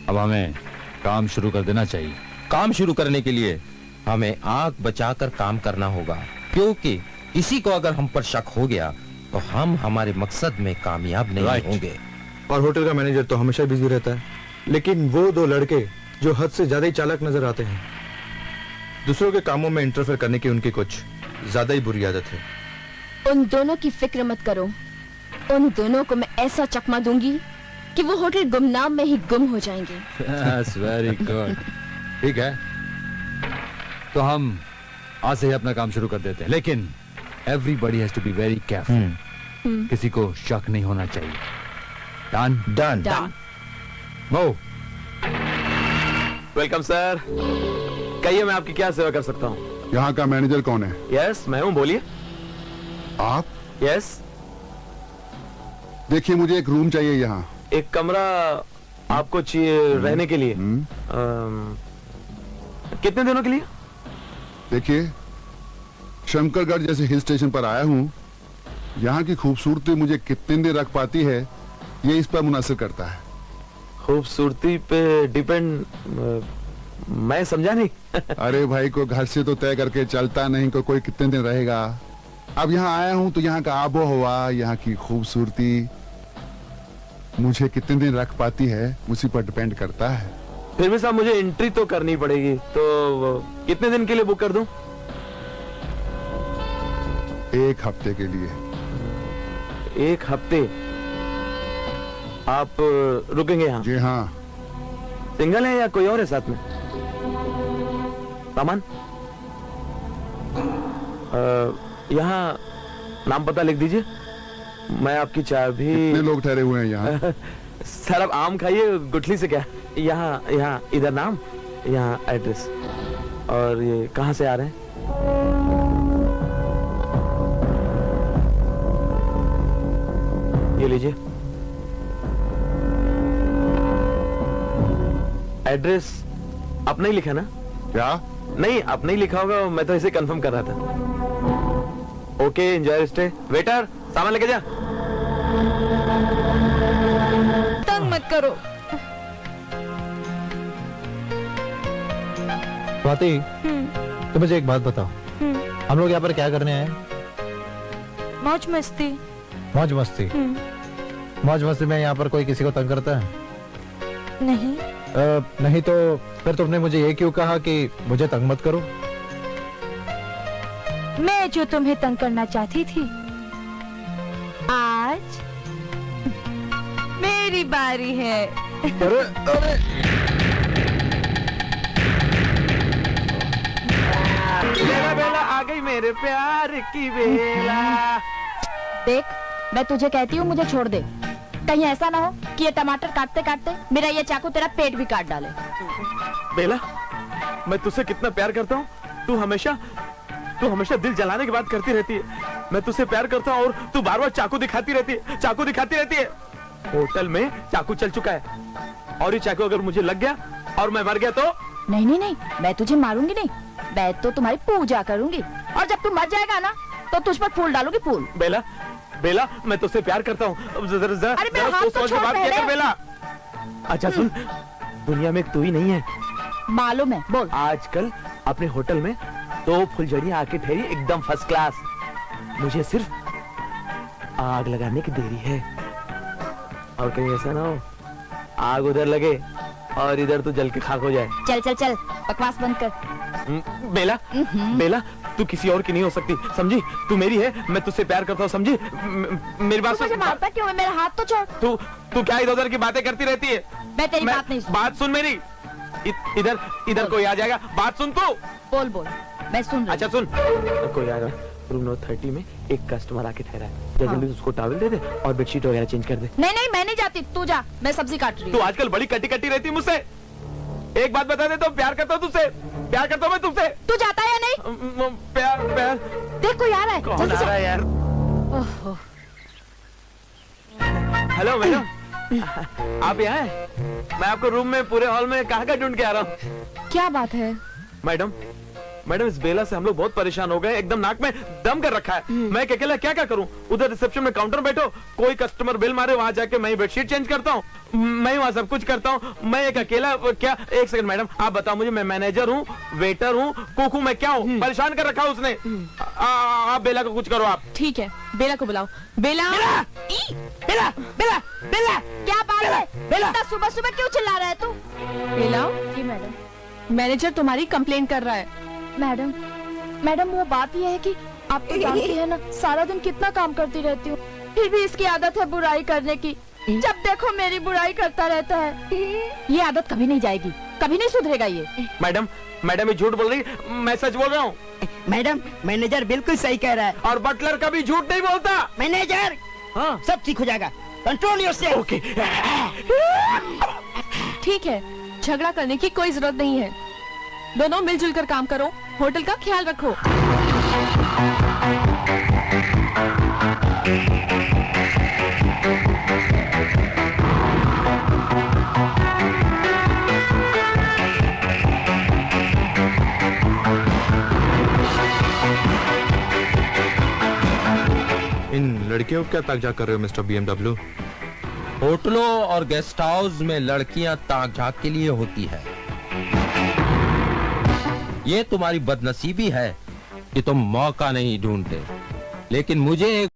अब हमें काम शुरू कर देना चाहिए। काम शुरू करने के लिए हमें आंख बचाकर काम करना होगा, क्योंकि किसी को अगर हम पर शक हो गया तो हम हमारे मकसद में कामयाब नहीं होंगे। और होटल का मैनेजर तो हमेशा बिजी रहता है, लेकिन वो दो लड़के जो हद से ज्यादा ही चालाक नजर आते हैं, दूसरों के कामों में इंटरफेयर करने की उनकी कुछ ज्यादा ही बुरी आदत है। उन दोनों की फिक्र मत करो, उन दोनों को मैं ऐसा चकमा दूंगी कि वो होटल गुमनाम में ही गुम हो जाएंगे। That's very good. ठीक है, तो हम आज से ही अपना काम शुरू कर देते हैं, लेकिन everybody has to be very careful. किसी को शक नहीं होना चाहिए। Done? Done. Done. Move. Welcome sir, कहिए मैं आपकी क्या सेवा कर सकता हूँ? यहाँ का मैनेजर कौन है? यस, मैं हूँ, बोलिए। आप? यस। देखिए, मुझे एक रूम चाहिए यहाँ। एक कमरा आपको चाहिए रहने के लिए? कितने दिनों के लिए? देखिए, शंकरगढ़ जैसे हिल स्टेशन पर आया हूँ, यहाँ की खूबसूरती मुझे कितने दिन रख पाती है, ये इस पर मुनासिर करता है। खूबसूरती पे डिपेंड? मैं समझा नहीं। अरे भाई, को घर से तो तय करके चलता नहीं को कोई कितने दिन रहेगा। अब यहाँ आया हूँ तो यहाँ का आबो हवा, यहाँ की खूबसूरती मुझे कितने दिन रख पाती है, उसी पर डिपेंड करता है। फिर भी साहब मुझे एंट्री तो करनी पड़ेगी, तो कितने दिन के लिए बुक कर दूं? 1 हफ्ते के लिए। 1 हफ्ते? आप रुकेंगे यहाँ? जी हाँ। सिंगल है या कोई और है साथ में? सामान? यहाँ नाम पता लिख दीजिए, मैं आपकी चाबी। कितने लोग ठहरे हुए हैं यहाँ? सर अब आम खाइए, गुठली से क्या। यहाँ यहाँ इधर नाम, यहाँ एड्रेस, और ये कहाँ से आ रहे हैं? ये लीजिए एड्रेस। आपने ही लिखा ना? क्या? नहीं, आपने ही लिखा होगा, मैं तो इसे कंफर्म कर रहा था। Okay, enjoy stay. वेटर, सामान लेके जा। तंग मत करो। स्वाति, तो मुझे एक बात बताओ, हम लोग यहाँ पर क्या करने आए? मौज मस्ती। मौज मस्ती? मौज मस्ती में यहाँ पर कोई किसी को तंग करता है? नहीं। नहीं तो फिर तुमने मुझे ये क्यों कहा कि मुझे तंग मत करो? मैं जो तुम्हें तंग करना चाहती थी, आज मेरी बारी है। अरे अरे बेला बेला आ गई मेरे प्यार की बेला। देख, मैं तुझे कहती हूँ मुझे छोड़ दे, कहीं ऐसा ना हो कि ये टमाटर काटते काटते मेरा ये चाकू तेरा पेट भी काट डाले। बेला, मैं तुझसे कितना प्यार करता हूँ, तू हमेशा दिल जलाने की बात करती रहती है। मैं तुझसे प्यार करता हूँ और तू बार बार चाकू दिखाती रहती है, चाकू दिखाती रहती है। होटल में चाकू चल चुका है, और ये चाकू अगर मुझे लग गया और मैं मर गया तो? नहीं नहीं नहीं, मैं तुझे मारूंगी नहीं, मैं तो तुम्हारी पूजा करूंगी, और जब तू मर जाएगा ना तो तुझ पर फूल डालूंगी, फूल। बेला, बेला, मैं तुझसे प्यार करता हूँ, जरा सोच के बात किया कर बेला। अच्छा सुन, दुनिया में तू ही नहीं है, मालूम है, बोल। आजकल अपने होटल में 2 फुलझड़ियां आके ठहरी एकदम फर्स्ट क्लास। मुझे सिर्फ आग लगाने की देरी है, और कहीं ऐसा ना हो आग उधर लगे और इधर तो जल के खाक हो जाए। चल चल चल, बकवास बंद कर। बेला, बेला, तू किसी और की नहीं हो सकती, समझी? तू मेरी है, मैं तुझसे प्यार करता हूँ, समझी? मेरी बात सुन। मारता क्यों है? मेरा हाथ तो छोड़। तू क्या इधर उधर की बातें करती रहती है? मैं तेरी बात नहीं सुन। बात सुन मेरी, इधर कोई आ जाएगा, बात सुन तू। बोल बोल, मैं सुन रही। अच्छा सुन, कोई आएगा, रूम नंबर 30 में एक कस्टमर आके ठहरा है, जल्दी उसको टॉवल दे दे और बेडशीट वगैरह चेंज कर दे। नहीं नहीं, मैं नहीं जाती, तू जा, मैं सब्जी काट रही हूँ। तू आजकल बड़ी कटी कटी रहती है मुझसे। एक बात बता दे, तो प्यार करता हूँ तुझसे, प्यार करता हूँ मैं तुझसे। तू जाता है या नहीं? प्यार। देख कोई आ रहा है। कौन आ रहा है यार? हेलो मैडम, आप यहाँ हैं? मैं आपको रूम में पूरे हॉल में कहाँ ढूंढ के आ रहा हूँ। क्या बात है? मैडम, इस बेला से हम लोग बहुत परेशान हो गए, एकदम नाक में दम कर रखा है। मैं अकेला क्या क्या करूं? उधर रिसेप्शन में काउंटर बैठो, कोई कस्टमर बिल मारे, वहां जाके मैं बेडशीट चेंज करता हूं, मैं वहां सब कुछ करता हूं, मैं एक अकेला क्या? एक सेकंड मैडम, आप बताओ मुझे, मैं मैनेजर हूं, वेटर हूं, कुक हूं, मैं क्या हूं? परेशान कर रखा उसने। आप बेला को कुछ करो आप। ठीक है, बेला को बुलाओ। बेला, बेला, बेला, बेला, क्या बात है? बेला, सुबह सुबह क्यों चिल्ला रहा है तू? बेला, जी मैडम। मैनेजर तुम्हारी कंप्लेंट कर रहा है। मैडम मैडम वो बात यह है कि आप तो जानती है ना सारा दिन कितना काम करती रहती हूँ, फिर भी इसकी आदत है बुराई करने की। जब देखो मेरी बुराई करता रहता है। ये आदत कभी नहीं जाएगी, कभी नहीं सुधरेगा ये। मैडम मैडम ये झूठ बोल रही, मैं सच बोल रहा हूँ। मैडम मैनेजर बिल्कुल सही कह रहा है। और बटलर कभी झूठ नहीं बोलता। मैनेजर हाँ सब ठीक हो जाएगा, कंट्रोल योरसेल्फ। ओके ठीक है, झगड़ा करने की कोई जरूरत नहीं है। दोनों मिलजुल कर काम करो, होटल का ख्याल रखो। इन लड़कियों को क्या ताक-झाक कर रहे हो मिस्टर BMW? होटलों और गेस्ट हाउस में लड़कियां ताक झाक के लिए होती है। ये तुम्हारी बदनसीबी है कि तुम मौका नहीं ढूंढते, लेकिन मुझे एक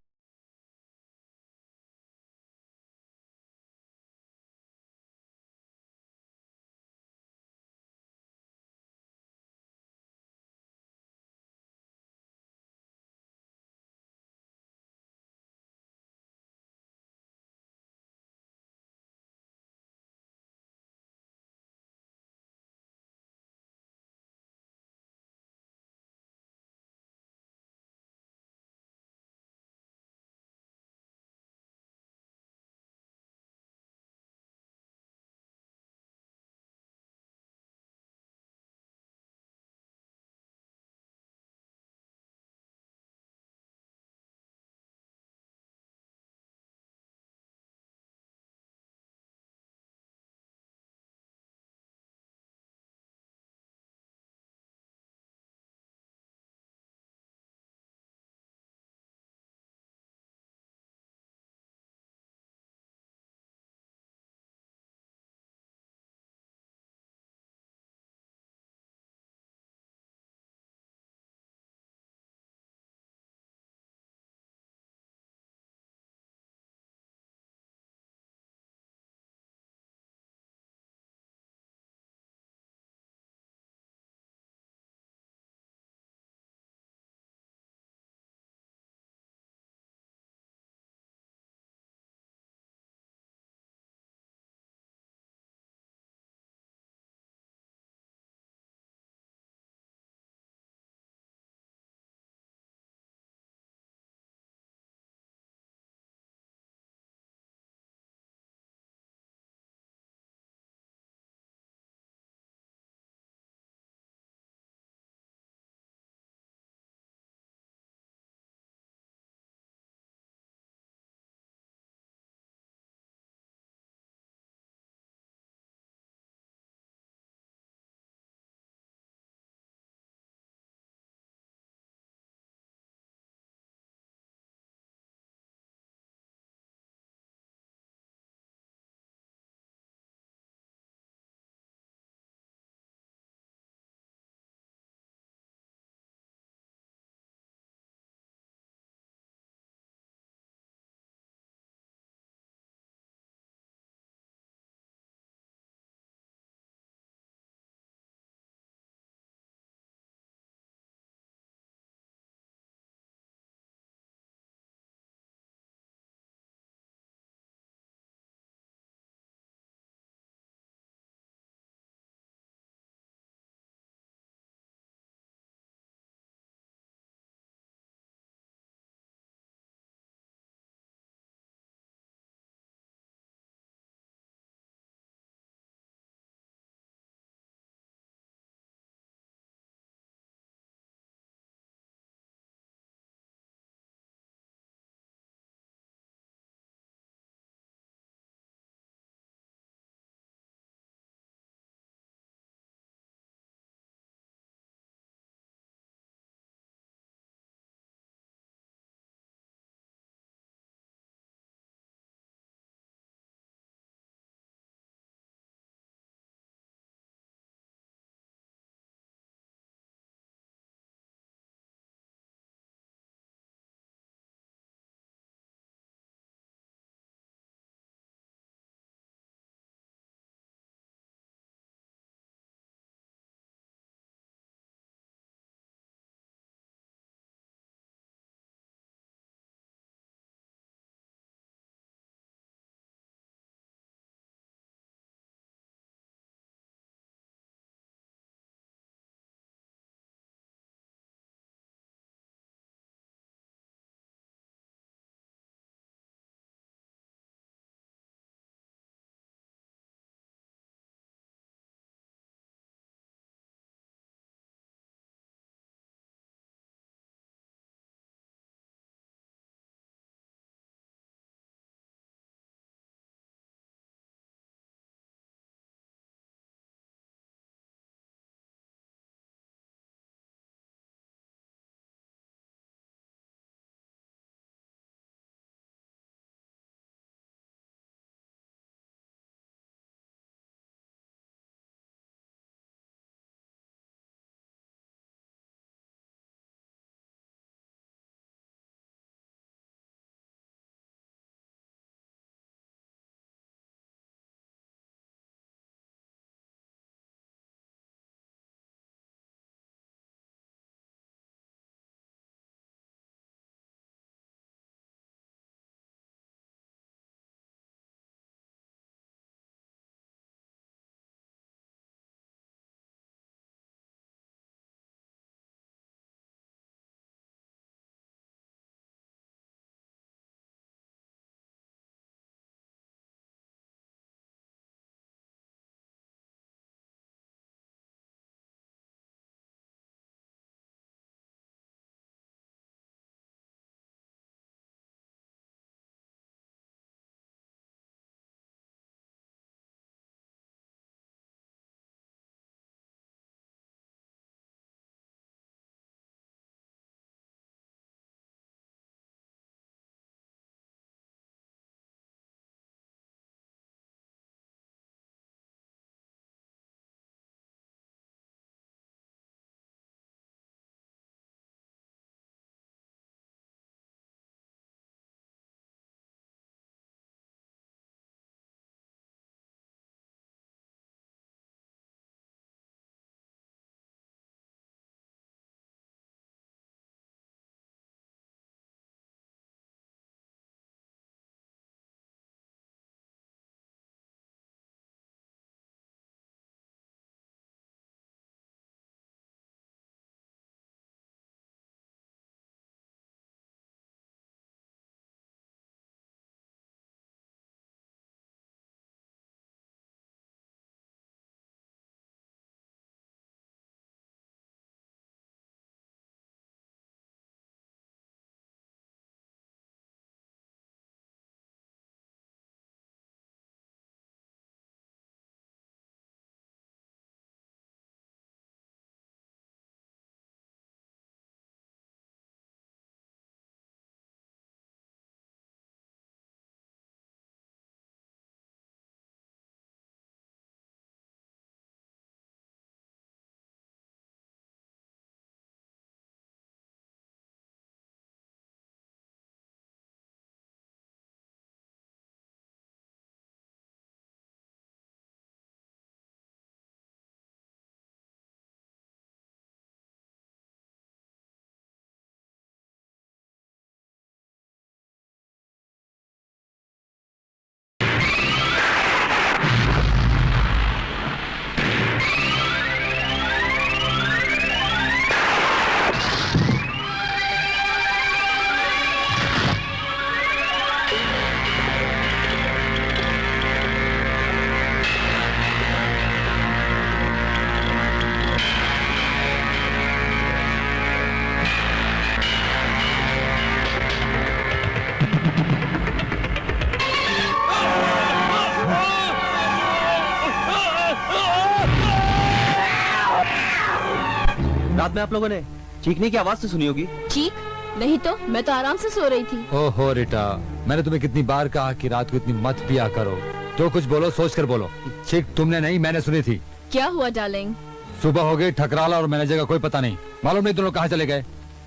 रात में आप लोगों ने चीखने की आवाज तो सुनी होगी। चीख? नहीं तो, मैं तो आराम से सो रही थी। ओहो रीटा, मैंने तुम्हें कितनी बार कहा कि रात को इतनी मत पिया करो। जो कुछ बोलो सोच कर बोलो। चीख तुमने नहीं, मैंने सुनी थी। क्या हुआ डार्लिंग? सुबह हो गई, ठकराला और मैनेजर का कोई पता नहीं। मालूम नहीं दोनों कहाँ चले गए।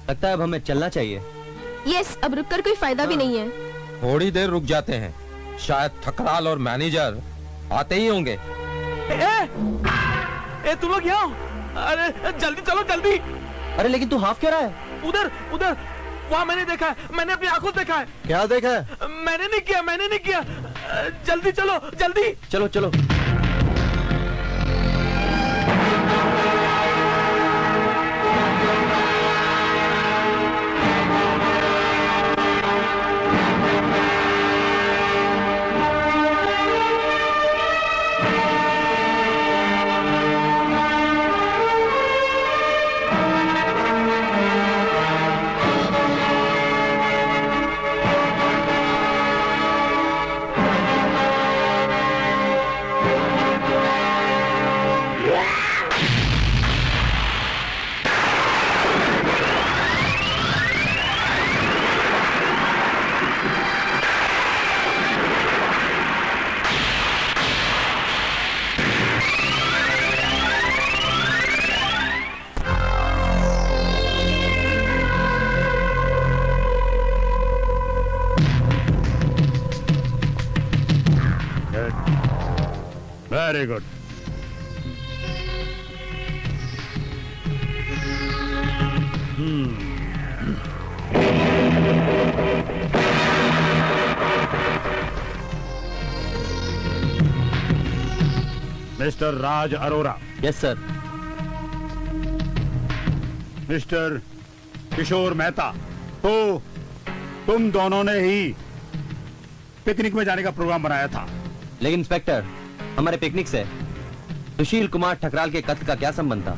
लगता है अब हमें चलना चाहिए। यस, अब रुककर कोई फायदा भी नहीं है। थोड़ी देर रुक जाते हैं, शायद ठकराल और मैनेजर आते ही होंगे। ए तुम लोग यहाँ, अरे जल्दी चलो जल्दी। अरे लेकिन तू हाफ क्यों रहा है? उधर उधर, वहाँ मैंने देखा है, मैंने अपनी आंखों से देखा है। क्या देखा है? मैंने नहीं किया। जल्दी चलो जल्दी। चलो चलो। Very good. Mister Raj Arora. Yes sir. Mister Kishore Mehta, तो तुम दोनों ने ही पिकनिक में जाने का प्रोग्राम बनाया था। लेकिन इंस्पेक्टर, हमारे पिकनिक से सुशील कुमार ठकराल के कत्ल का क्या संबंध था?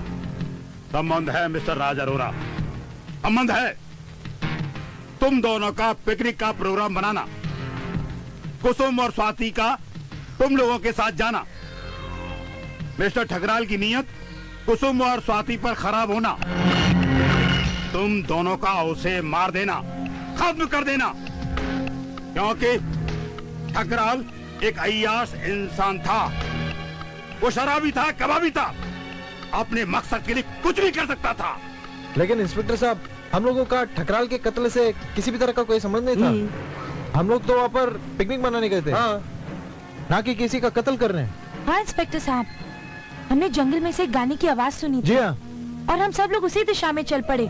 संबंध है मिस्टर राज अरोरा, संबंध है। तुम दोनों का पिकनिक का प्रोग्राम बनाना, कुसुम और स्वाति का तुम लोगों के साथ जाना, मिस्टर ठकराल की नीयत कुसुम और स्वाति पर खराब होना, तुम दोनों का उसे मार देना, खत्म कर देना। क्योंकि ठकराल एक अय्याश इंसान था, वो शराबी था, कबाबी था, अपने मकसद के लिए कुछ भी कर सकता था। लेकिन इंस्पेक्टर साहब, हम लोगों का ठकराल के कत्ल से किसी भी तरह का कोई संबंध नहीं था। हम लोग तो वहाँ पर पिकनिक मनाने गए थे, ना कि किसी का कत्ल करने। हाँ इंस्पेक्टर साहब, हमने जंगल में से एक गाने की आवाज सुनी थी। जी हाँ। और हम सब लोग उसी दिशा में चल पड़े।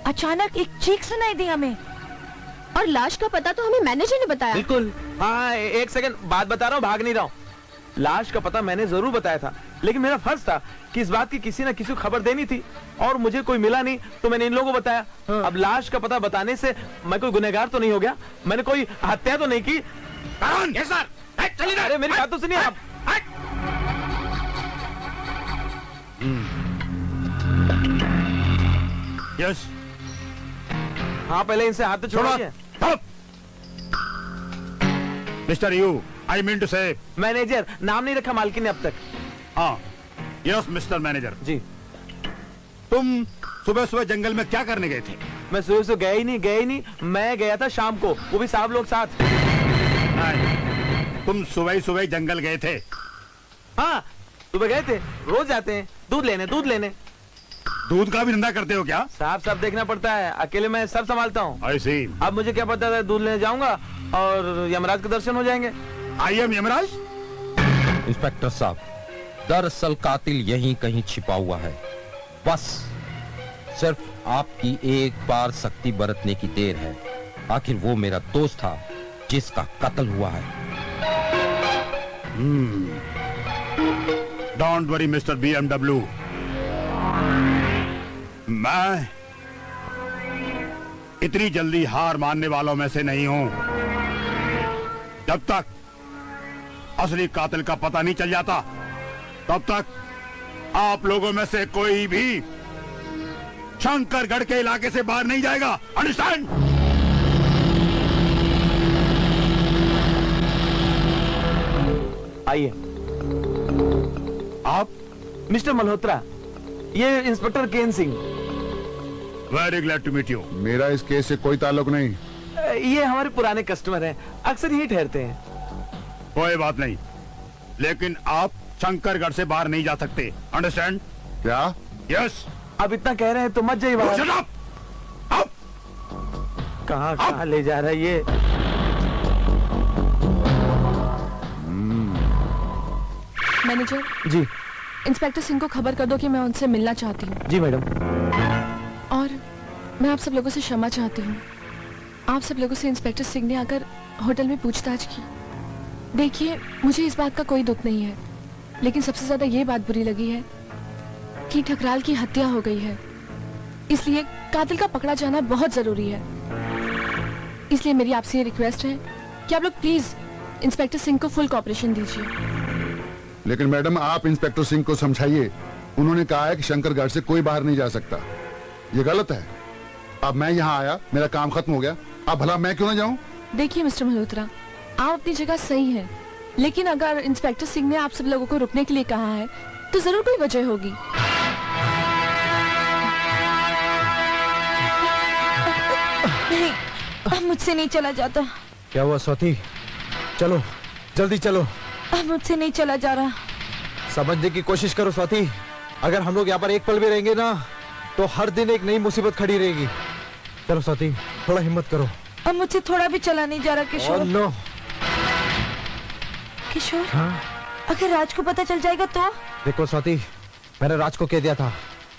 अचानक एक चीख सुनाई दी हमें। और लाश का पता तो हमें मैनेजर ने बताया। बिल्कुल। हाँ, एक सेकंड, बात बता रहा हूँ, भाग नहीं रहा हूँ। लाश का पता मैंने जरूर बताया था, लेकिन मेरा फर्ज था कि इस बात की किसी न किसी को खबर देनी थी, और मुझे कोई मिला नहीं तो मैंने इन लोगों को बताया। अब लाश का पता बताने से मैं कोई गुनहगार तो नहीं हो गया, मैंने कोई हत्या तो नहीं की। yes, sir. अरे मेरी बात तो सुनिए आप। यस। हाँ, पहले इनसे हाथ तो छोड़िए। Mister you, I mean to say manager. नाम नहीं रखा मालकिन ने अब तक। हाँ, यस मिस्टर मैनेजर जी। तुम सुबह सुबह जंगल में क्या करने गए थे? मैं सुबह से गया ही नहीं। मैं गया था शाम को, वो भी साहब लोग साथ। तुम सुबह सुबह जंगल गए थे? हाँ, सुबह गए थे, रोज जाते हैं दूध लेने। दूध का भी धंधा करते हो क्या? साहब सब देखना पड़ता है, अकेले मैं सब संभालता हूँ। I see। अब मुझे क्या पता था, दूध लेने जाऊंगा और यमराज के दर्शन हो जाएंगे। I am Yamraj. इंस्पेक्टर साहब, दरअसल कातिल यहीं कहीं छिपा हुआ है, बस सिर्फ आपकी एक बार सख्ती बरतने की देर है। आखिर वो मेरा दोस्त था जिसका कत्ल हुआ है। डोंट वरी मिस्टर BMW, मैं इतनी जल्दी हार मानने वालों में से नहीं हूं। जब तक असली कातिल का पता नहीं चल जाता, तब तक आप लोगों में से कोई भी शंकरगढ़ के इलाके से बाहर नहीं जाएगा। अंडरस्टैंड? आइए। आप? मिस्टर मल्होत्रा, ये inspector Ken Singh. Very glad to meet you. मेरा इस केस से कोई ताल्लुक नहीं। ये हमारे पुराने कस्टमर हैं, अक्सर यही ठहरते हैं। कोई बात नहीं, लेकिन आप शंकरगढ़ से बाहर नहीं जा सकते, अंडरस्टैंड? क्या? यस। अब इतना कह रहे हैं तो मत जाइए बाहर। Shut up! कहाँ ले जा रहा है ये? मैनेजर जी। इंस्पेक्टर सिंह को खबर कर दो कि मैं उनसे मिलना चाहती हूँ। जी मैडम। और मैं आप सब लोगों से क्षमा चाहती हूँ। आप सब लोगों से इंस्पेक्टर सिंह ने आकर होटल में पूछताछ की। देखिए, मुझे इस बात का कोई दुख नहीं है, लेकिन सबसे ज्यादा ये बात बुरी लगी है कि ठकराल की हत्या हो गई है, इसलिए कातिल का पकड़ा जाना बहुत जरूरी है। इसलिए मेरी आपसे ये रिक्वेस्ट है कि आप लोग प्लीज इंस्पेक्टर सिंह को फुल कॉपरेशन दीजिए। लेकिन मैडम, आप इंस्पेक्टर सिंह को समझाइए। उन्होंने कहा है कि शंकरगढ़ से कोई बाहर नहीं जा सकता। ये गलत है। अब मैं यहाँ आया, मेरा काम खत्म हो गया, अब भला मैं क्यों ना जाऊँ? देखिए मिस्टर मल्होत्रा, आप अपनी जगह सही हैं, लेकिन अगर इंस्पेक्टर सिंह ने आप सब लोगों को रुकने के लिए कहा है तो जरूर कोई वजह होगी। नहीं, अब मुझसे नहीं चला जाता। क्या हुआ स्वाति? चलो जल्दी चलो। अब मुझसे नहीं चला जा रहा। समझने की कोशिश करो स्वाति, अगर हम लोग यहाँ पर एक पल भी रहेंगे ना तो हर दिन एक नई मुसीबत खड़ी रहेगी। चलो स्वाति, थोड़ा हिम्मत करो। अब मुझसे थोड़ा भी चला नहीं जा रहा किशोर। नो। किशोर, हाँ? अगर राज को पता चल जाएगा तो? देखो स्वाति, मैंने राज को कह दिया था,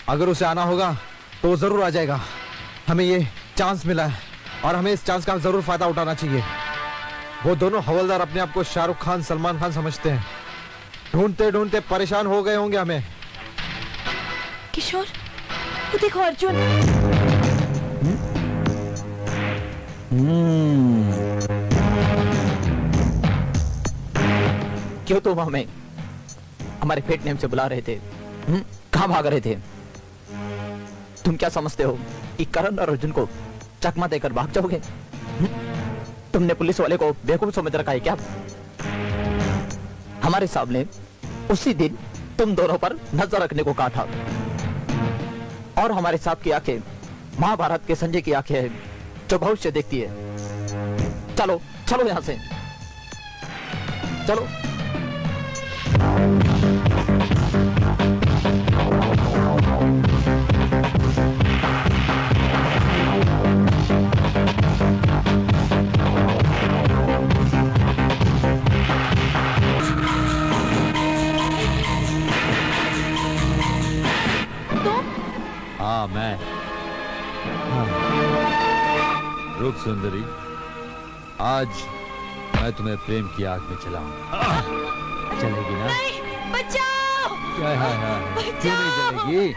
अगर उसे आना होगा तो वो जरूर आ जाएगा। हमें ये चांस मिला है और हमें इस चांस का जरूर फायदा उठाना चाहिए। वो दोनों हवलदार अपने आप को शाहरुख खान, सलमान खान समझते हैं। ढूंढते ढूंढते परेशान हो गए होंगे हमें। किशोर, वो देखो अर्जुन। क्यों तुम हमें हमारे पेट नेम से बुला रहे थे? कहाँ भाग रहे थे? तुम क्या समझते हो कि करण और अर्जुन को चकमा देकर भाग जाओगे? तुमने पुलिस वाले को बेवकूफ समझ रखा है क्या? हमारे सामने उसी दिन तुम दोनों पर नजर रखने को कहा था, और हमारे साथ की आंखें महाभारत के संजय की आंखें हैं जो भविष्य देखती है। चलो चलो यहां से, चलो। हाँ मैं। रुक सुंदरी, आज मैं तुम्हें प्रेम की आग में चलाऊंगा। चलेगी ना? नहीं, बचाओ! क्यों नहीं चलेगी?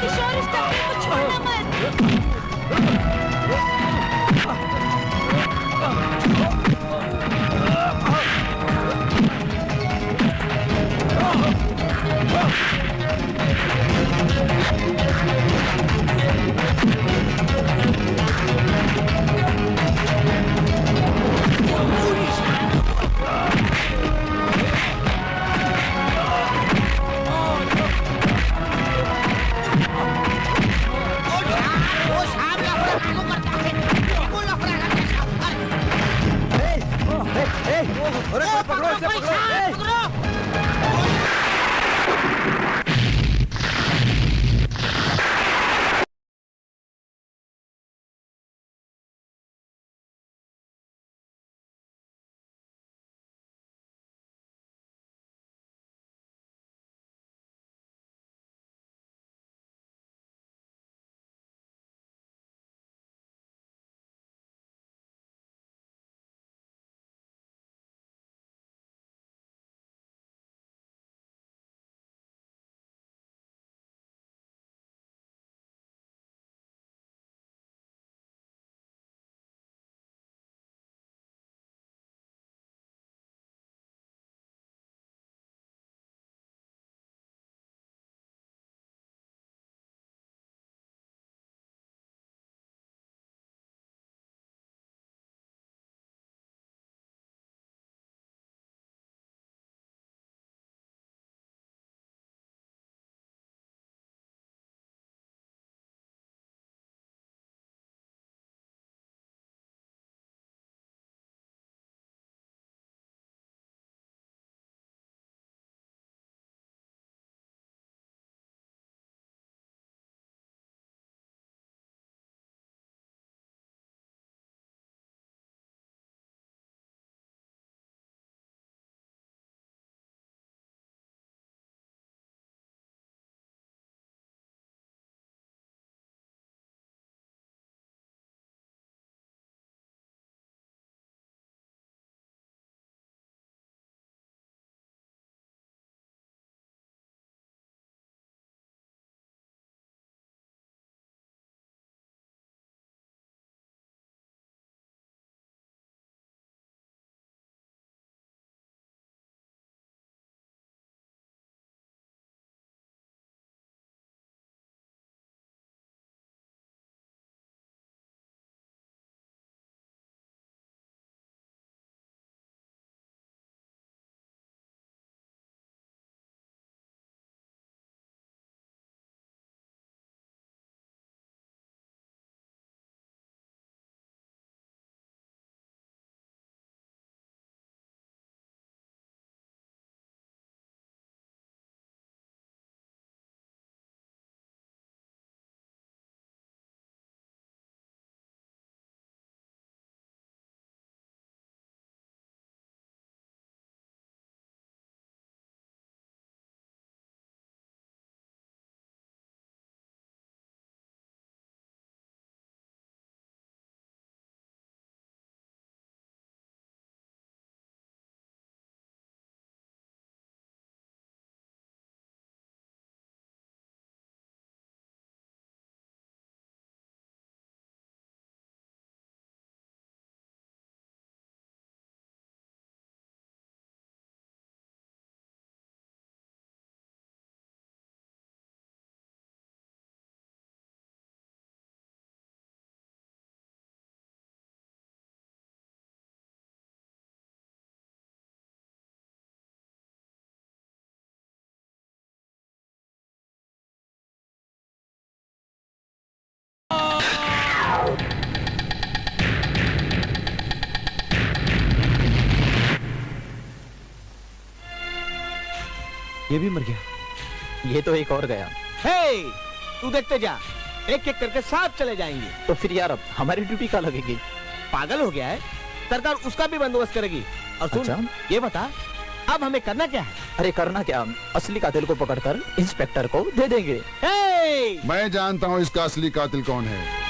किशोर, इस टप्पे को छोड़ना मत। ये भी मर गया। ये तो एक और गया। हे, तू देखते जा, एक एक करके साथ चले जाएंगे। तो फिर यार अब हमारी ड्यूटी क्या लगेगी? पागल हो गया है, सरकार उसका भी बंदोबस्त करेगी। और सुन, अच्छा? ये बता अब हमें करना क्या है? अरे करना क्या, असली कातिल को पकड़कर इंस्पेक्टर को दे देंगे। मैं जानता हूँ इसका असली कातिल कौन है।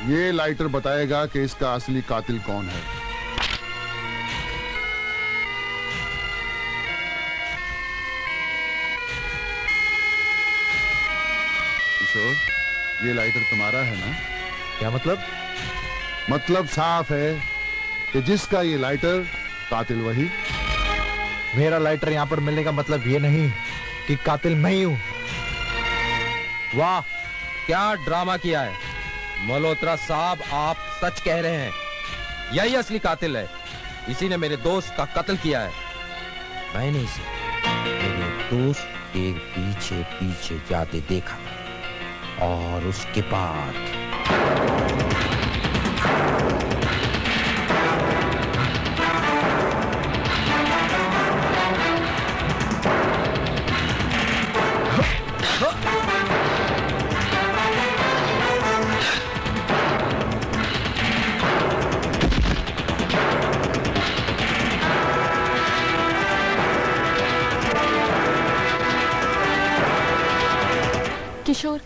ये लाइटर बताएगा कि इसका असली कातिल कौन है। किशोर, ये लाइटर तुम्हारा है ना? क्या मतलब? मतलब साफ है कि जिसका ये लाइटर, कातिल वही। मेरा लाइटर यहाँ पर मिलने का मतलब ये नहीं कि कातिल मैं ही हूँ। वाह, क्या ड्रामा किया है मल्होत्रा साहब, आप सच कह रहे हैं, यही असली कातिल है। इसी ने मेरे दोस्त का कत्ल किया है। मैंने इसे मेरे दोस्त के पीछे पीछे जाते देखा और उसके बाद किशोर,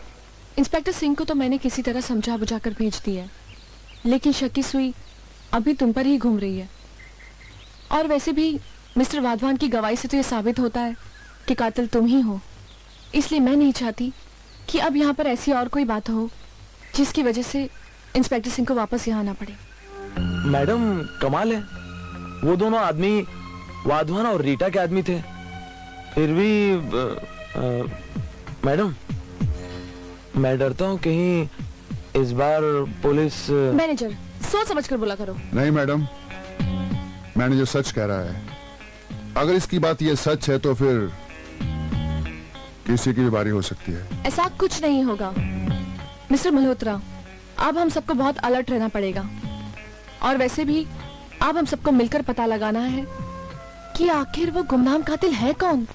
इंस्पेक्टर सिंह को तो मैंने किसी तरह समझा बुझा कर भेज दिया है, लेकिन शक की सुई अभी तुम पर ही घूम रही है। और वैसे भी मिस्टर वाधवान की गवाही से तो ये साबित होता है कि कातिल तुम ही हो। इसलिए मैं नहीं चाहती कि अब यहाँ पर ऐसी और कोई बात हो जिसकी वजह से इंस्पेक्टर सिंह को वापस यहाँ आना पड़े। मैडम कमाल है, वो दोनों आदमी वाधवान और रीटा के आदमी थे, फिर भी मैडम मैं डरता हूँ कहीं इस बार पुलिस। मैनेजर, सोच समझ कर बोला करो। नहीं मैडम, मैनेजर सच कह रहा है। अगर इसकी बात ये सच है तो फिर किसी की भी बारी हो सकती है। ऐसा कुछ नहीं होगा मिस्टर मल्होत्रा, अब हम सबको बहुत अलर्ट रहना पड़ेगा। और वैसे भी अब हम सबको मिलकर पता लगाना है कि आखिर वो गुमनाम कातिल है कौन।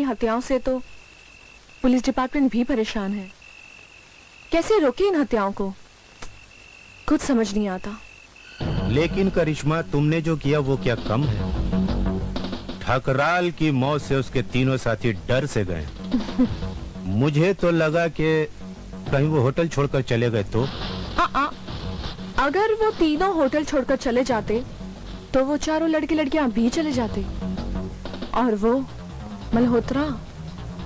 हत्याओं से तो पुलिस डिपार्टमेंट भी परेशान है। कैसे रोके इन हत्याओं को, कुछ समझ नहीं आता। लेकिन करिश्मा, तुमने जो किया वो क्या कम है? ठकराल की मौत से उसके तीनों साथी डर से गए। मुझे तो लगा कि कहीं वो होटल छोड़कर चले गए तो। अगर वो तीनों होटल छोड़कर चले जाते तो वो चारों लड़के लड़कियां भी चले जाते, और वो मल्होत्रा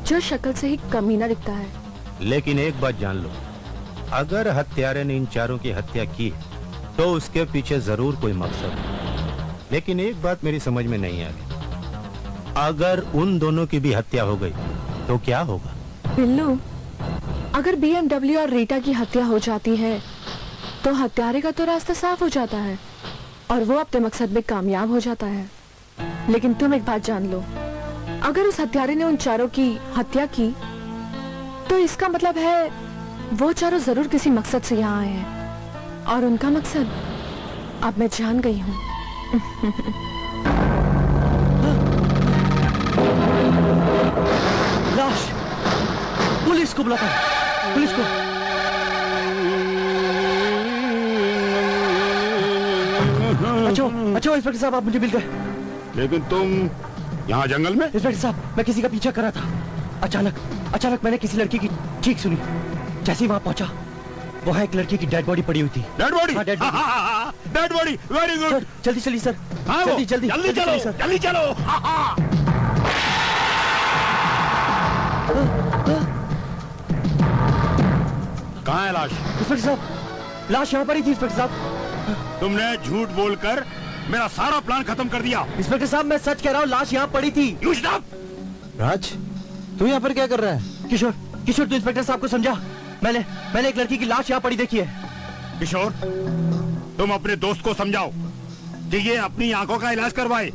जो शक्ल से ही कमीना दिखता है। लेकिन एक बात जान लो, अगर हत्यारे ने इन चारों की हत्या की तो उसके पीछे जरूर कोई मकसद है। लेकिन एक बात मेरी समझ में नहीं आ रही, अगर उन दोनों की भी हत्या हो गई तो क्या होगा? बिल्लू, अगर BMW और रीटा की हत्या हो जाती है तो हत्यारे का तो रास्ता साफ हो जाता है और वो अपने मकसद में कामयाब हो जाता है। लेकिन तुम एक बात जान लो, अगर उस हत्यारे ने उन चारों की हत्या की तो इसका मतलब है वो चारों जरूर किसी मकसद से यहाँ आए हैं, और उनका मकसद अब मैं जान गई हूँ। लाश! पुलिस को बुलाता है, पुलिस को। अच्छा इंस्पेक्टर साहब, आप मुझे मिल गए। लेकिन तुम यहाँ जंगल में? इंस्पेक्टर साहब, मैं किसी का पीछा कर रहा था। अचानक मैंने किसी लड़की की चीख सुनी। जैसे ही वहाँ पहुंचा, वहाँ एक लड़की की डेड बॉडी पड़ी हुई थी। Dead body? हाँ, dead body. Dead body, very good. जल्दी चलिए सर। हाँ, जल्दी चलो, जल्दी चलो। कहाँ है लाश? इंस्पेक्टर साहब, लाश यहाँ पड़ी थी। इंस्पेक्टर साहब, तुमने झूठ बोलकर मेरा सारा प्लान खत्म कर दिया। इंस्पेक्टर साहब, मैं सच कह रहा हूँ, लाश यहाँ पड़ी थी। You stop! राज, तू यहाँ पर क्या कर रहा है? किशोर, तू इंस्पेक्टर साहब को समझा। मैंने एक लड़की की लाश यहाँ पड़ी देखी है। किशोर, तुम अपने दोस्त को समझाओ कि ये अपनी आंखों का इलाज करवाए।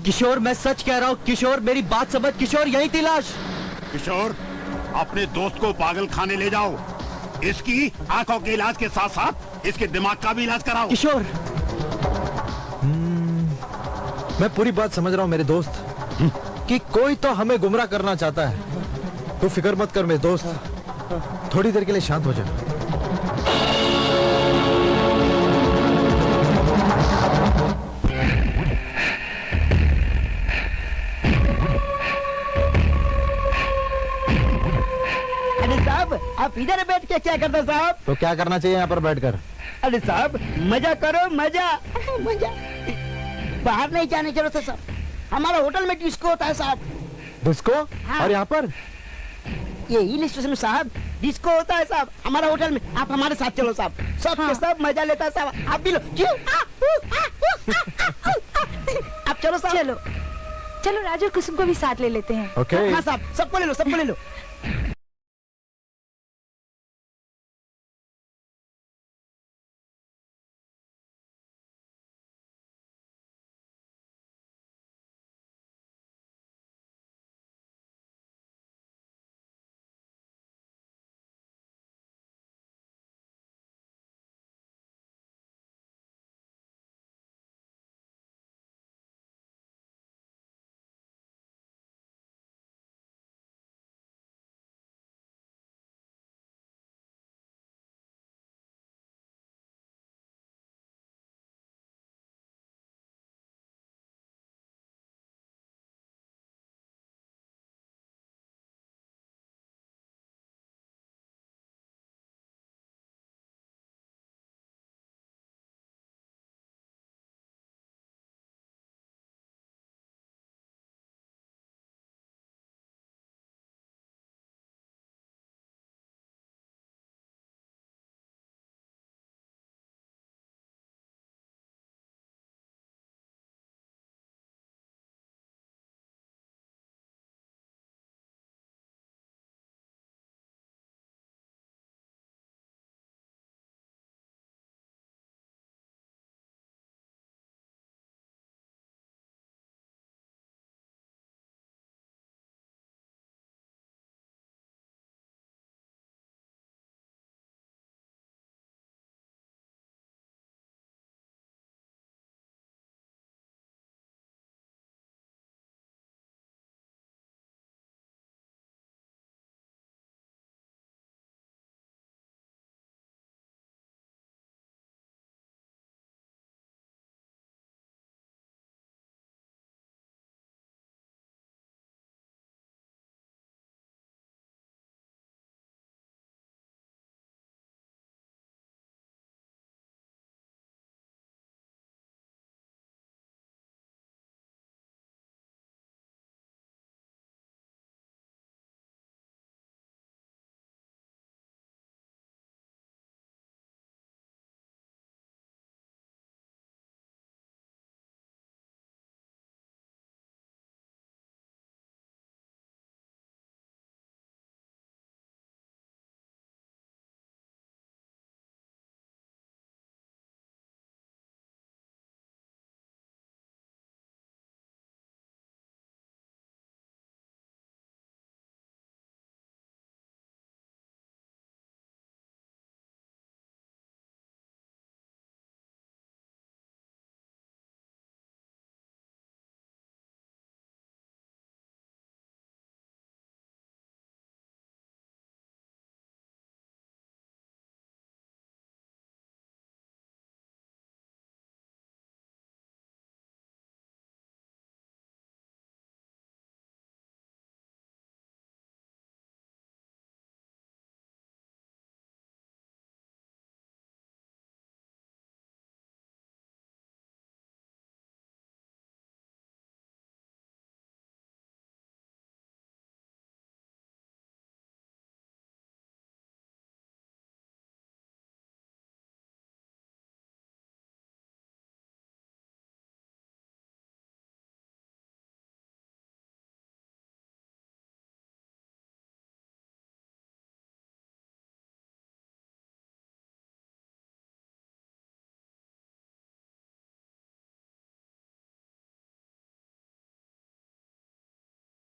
किशोर, मैं सच कह रहा हूँ। किशोर, मेरी बात समझ। किशोर, यही थी लाश। किशोर, अपने दोस्त को पागल खाने ले जाओ। इसकी आंखों के इलाज के साथ साथ इसके दिमाग का भी इलाज कराओ। किशोर, मैं पूरी बात समझ रहा हूँ मेरे दोस्त, कि कोई तो हमें गुमराह करना चाहता है। तू फिक्र मत कर मेरे दोस्त, थोड़ी देर के लिए शांत हो जा। अरे साहब, आप इधर बैठ के क्या करते साहब? तो क्या करना चाहिए यहाँ पर बैठकर? अरे साहब, मजा करो, मजा। बाहर नहीं जाने की जरूरत है साहब, हमारा होटल में डिस्को होता है साहब। डिस्को? हाँ। और यहाँ पर? ये हिल स्टेशन में साहब डिस्को होता है साहब, हमारा होटल में। आप हमारे साथ चलो साहब, सब के सब मजा लेता है साहब। आप भी लो। क्यों? आप चलो साहब। चलो राजू, कुसुम को भी साथ ले लेते हैं। ओके। हाँ साहब, सबको ले लो।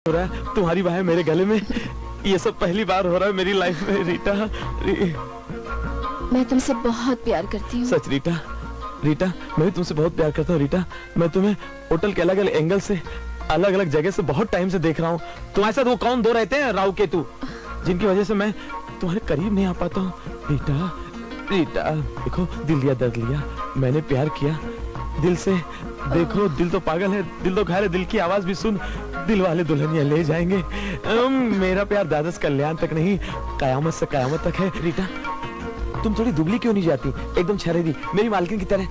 हो रहा है, तुम्हारी बाहें मेरे गले में, ये सब पहली बार हो रहा है मेरी लाइफ में रीटा। मैं तुमसे बहुत प्यार करती हूँ। सच रीटा, रीटा मैं भी तुमसे बहुत प्यार करता हूँ रीटा। मैं तुम्हें होटल के अलग अलग एंगल से, अलग अलग जगह से बहुत टाइम से देख रहा हूँ। तुम्हारे साथ वो कौन दो रहते हैं, राव केतु, जिनकी वजह से मैं तुम्हारे करीब नहीं आ पाता हूँ। रीटा, रीटा देखो, दिल लिया दर्द लिया, मैंने प्यार किया दिल से। देखो दिल तो पागल है, दिल तो घायल है, दिल की आवाज भी सुन, दिल वाले दुल्हनिया ले जाएंगे। मेरा प्यार दादस कल्याण तक नहीं, कयामत से कयामत तक है। रीटा तुम थोड़ी दुबली क्यों नहीं जाती, एकदम छरेदी मेरी मालकिन की तरह।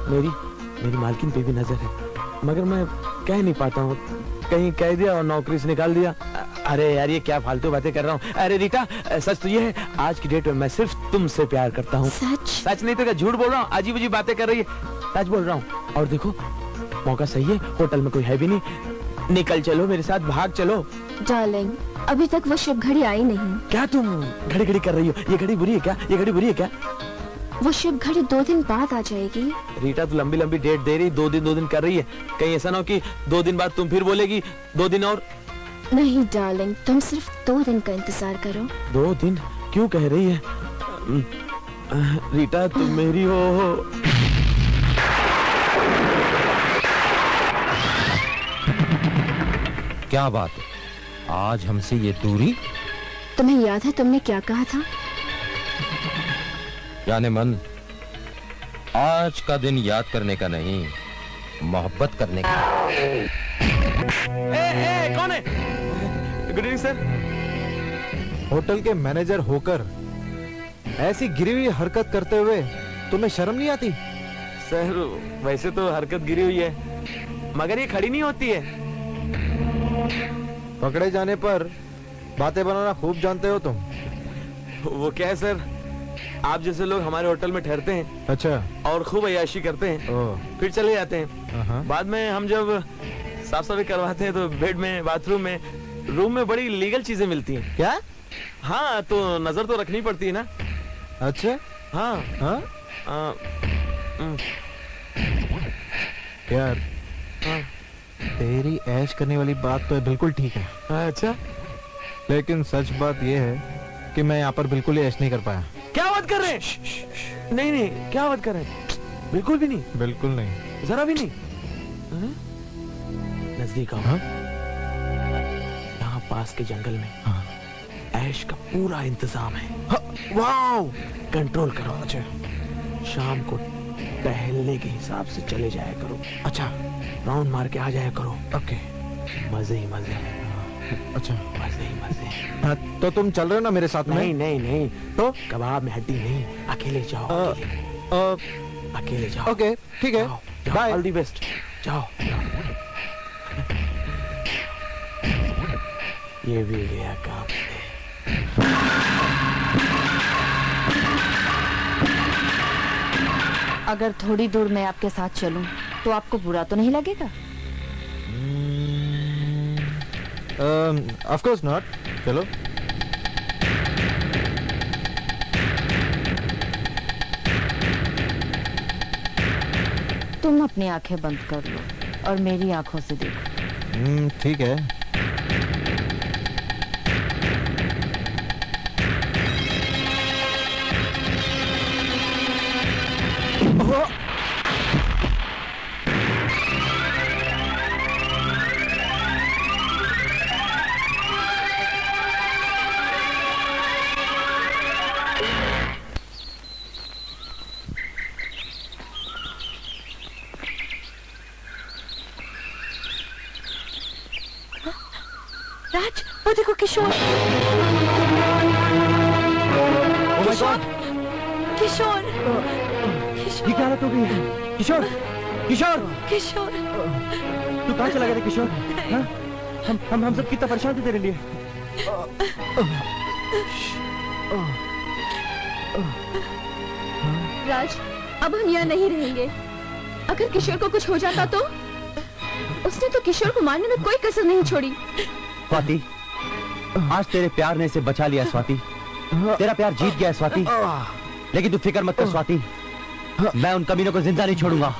मेरी मालकिन पे भी नजर है, मगर मैं कह नहीं पाता हूँ। कहीं कह दिया और नौकरी से निकाल दिया। अरे यार ये क्या फालतू बातें कर रहा हूँ। अरे रीटा सच तो ये है, आज की डेट में मैं सिर्फ तुमसे प्यार करता हूँ। सच नहीं तो क्या झूठ बोल रहा हूँ, अजीब अजीब बातें कर रही है। सच बोल रहा हूँ। और देखो मौका सही है, होटल में कोई है भी नहीं, निकल चलो मेरे साथ, भाग चलो। डार्लिंग अभी तक वो शुभ घड़ी आई नहीं। क्या तुम घड़ी घड़ी कर रही हो, ये घड़ी बुरी है क्या, ये घड़ी बुरी है क्या? वो शुभ घड़ी 2 दिन बाद आ जाएगी। रीटा तू लंबी लंबी डेट दे रही, 2 दिन कर रही है। कहीं ऐसा ना हो कि 2 दिन बाद तुम फिर बोलेगी 2 दिन और। नहीं डार्लिंग, तुम सिर्फ 2 दिन का इंतजार करो। 2 दिन क्यों कह रही है रीटा, तुम मेरी हो। क्या बात है, आज हमसे ये दूरी? तुम्हें याद है तुमने क्या कहा था? जाने मन, आज का दिन याद करने का नहीं, मोहब्बत करने का। कौन है? Good evening sir. होटल के मैनेजर होकर ऐसी गिरी हुई हरकत करते हुए तुम्हें शर्म नहीं आती? सर वैसे तो हरकत गिरी हुई है, मगर ये खड़ी नहीं होती है। पकड़े जाने पर बातें बनाना खूब जानते हो तुम। वो क्या है सर, आप जैसे लोग हमारे होटल में ठहरते हैं, अच्छा, और खूब अय्याशी करते हैं, फिर चले जाते हैं। बाद में हम जब साफ सफाई करवाते हैं तो बेड में, बाथरूम में, रूम में बड़ी लीगल चीजें मिलती हैं। क्या? हाँ तो नजर तो रखनी पड़ती है ना। अच्छा हाँ हाँ यार, तेरी ऐश करने वाली बात तो बिल्कुल ठीक है। अच्छा, लेकिन सच बात यह है कि मैं यहाँ पर बिल्कुल ही ऐश नहीं कर पाया। क्या बात कर रहे हैं? नहीं, क्या बात कर रहे हैं? बिल्कुल भी नहीं। बिल्कुल नहीं, जरा भी नहीं। नजदीक आओ। यहाँ पास के जंगल में ऐश का पूरा इंतजाम है। वाओ, कंट्रोल करो। अच्छा, शाम को टहलने के हिसाब से चले जाया करो। अच्छा, राउंड मार के आ जाया करो। ओके, मजे ही मजे। अच्छा, मजे ही मजे। हाँ, तो तुम चल रहे हो ना मेरे साथ में? नहीं तो कबाब में हड्डी नहीं, अकेले जाओ। अकेले जाओ। ओके ठीक है, बाय। ऑल द बेस्ट, जाओ। ये भी गया काम से। अगर थोड़ी दूर मैं आपके साथ चलूं तो आपको बुरा तो नहीं लगेगा? ऑफ कोर्स नॉट, चलो। तुम अपनी आंखें बंद कर लो और मेरी आंखों से देखो। ठीक है। राज, वो देखो किशोर। किशोर, ये क्या हालत हो गई है? किशोर, किशोर, किशोर, तू कहाँ चला गया था किशोर? हम सब कितना परेशान थे तेरे लिए। राज, अब हम यहाँ नहीं रहेंगे। अगर किशोर को कुछ हो जाता तो? उसने तो किशोर को मारने में कोई कसर नहीं छोड़ी। स्वाति, आज तेरे प्यार ने इसे बचा लिया स्वाति। तेरा प्यार जीत गया स्वाति। लेकिन तू फिक्र मत कर स्वाति, मैं उन कमीनों को जिंदा नहीं छोड़ूंगा,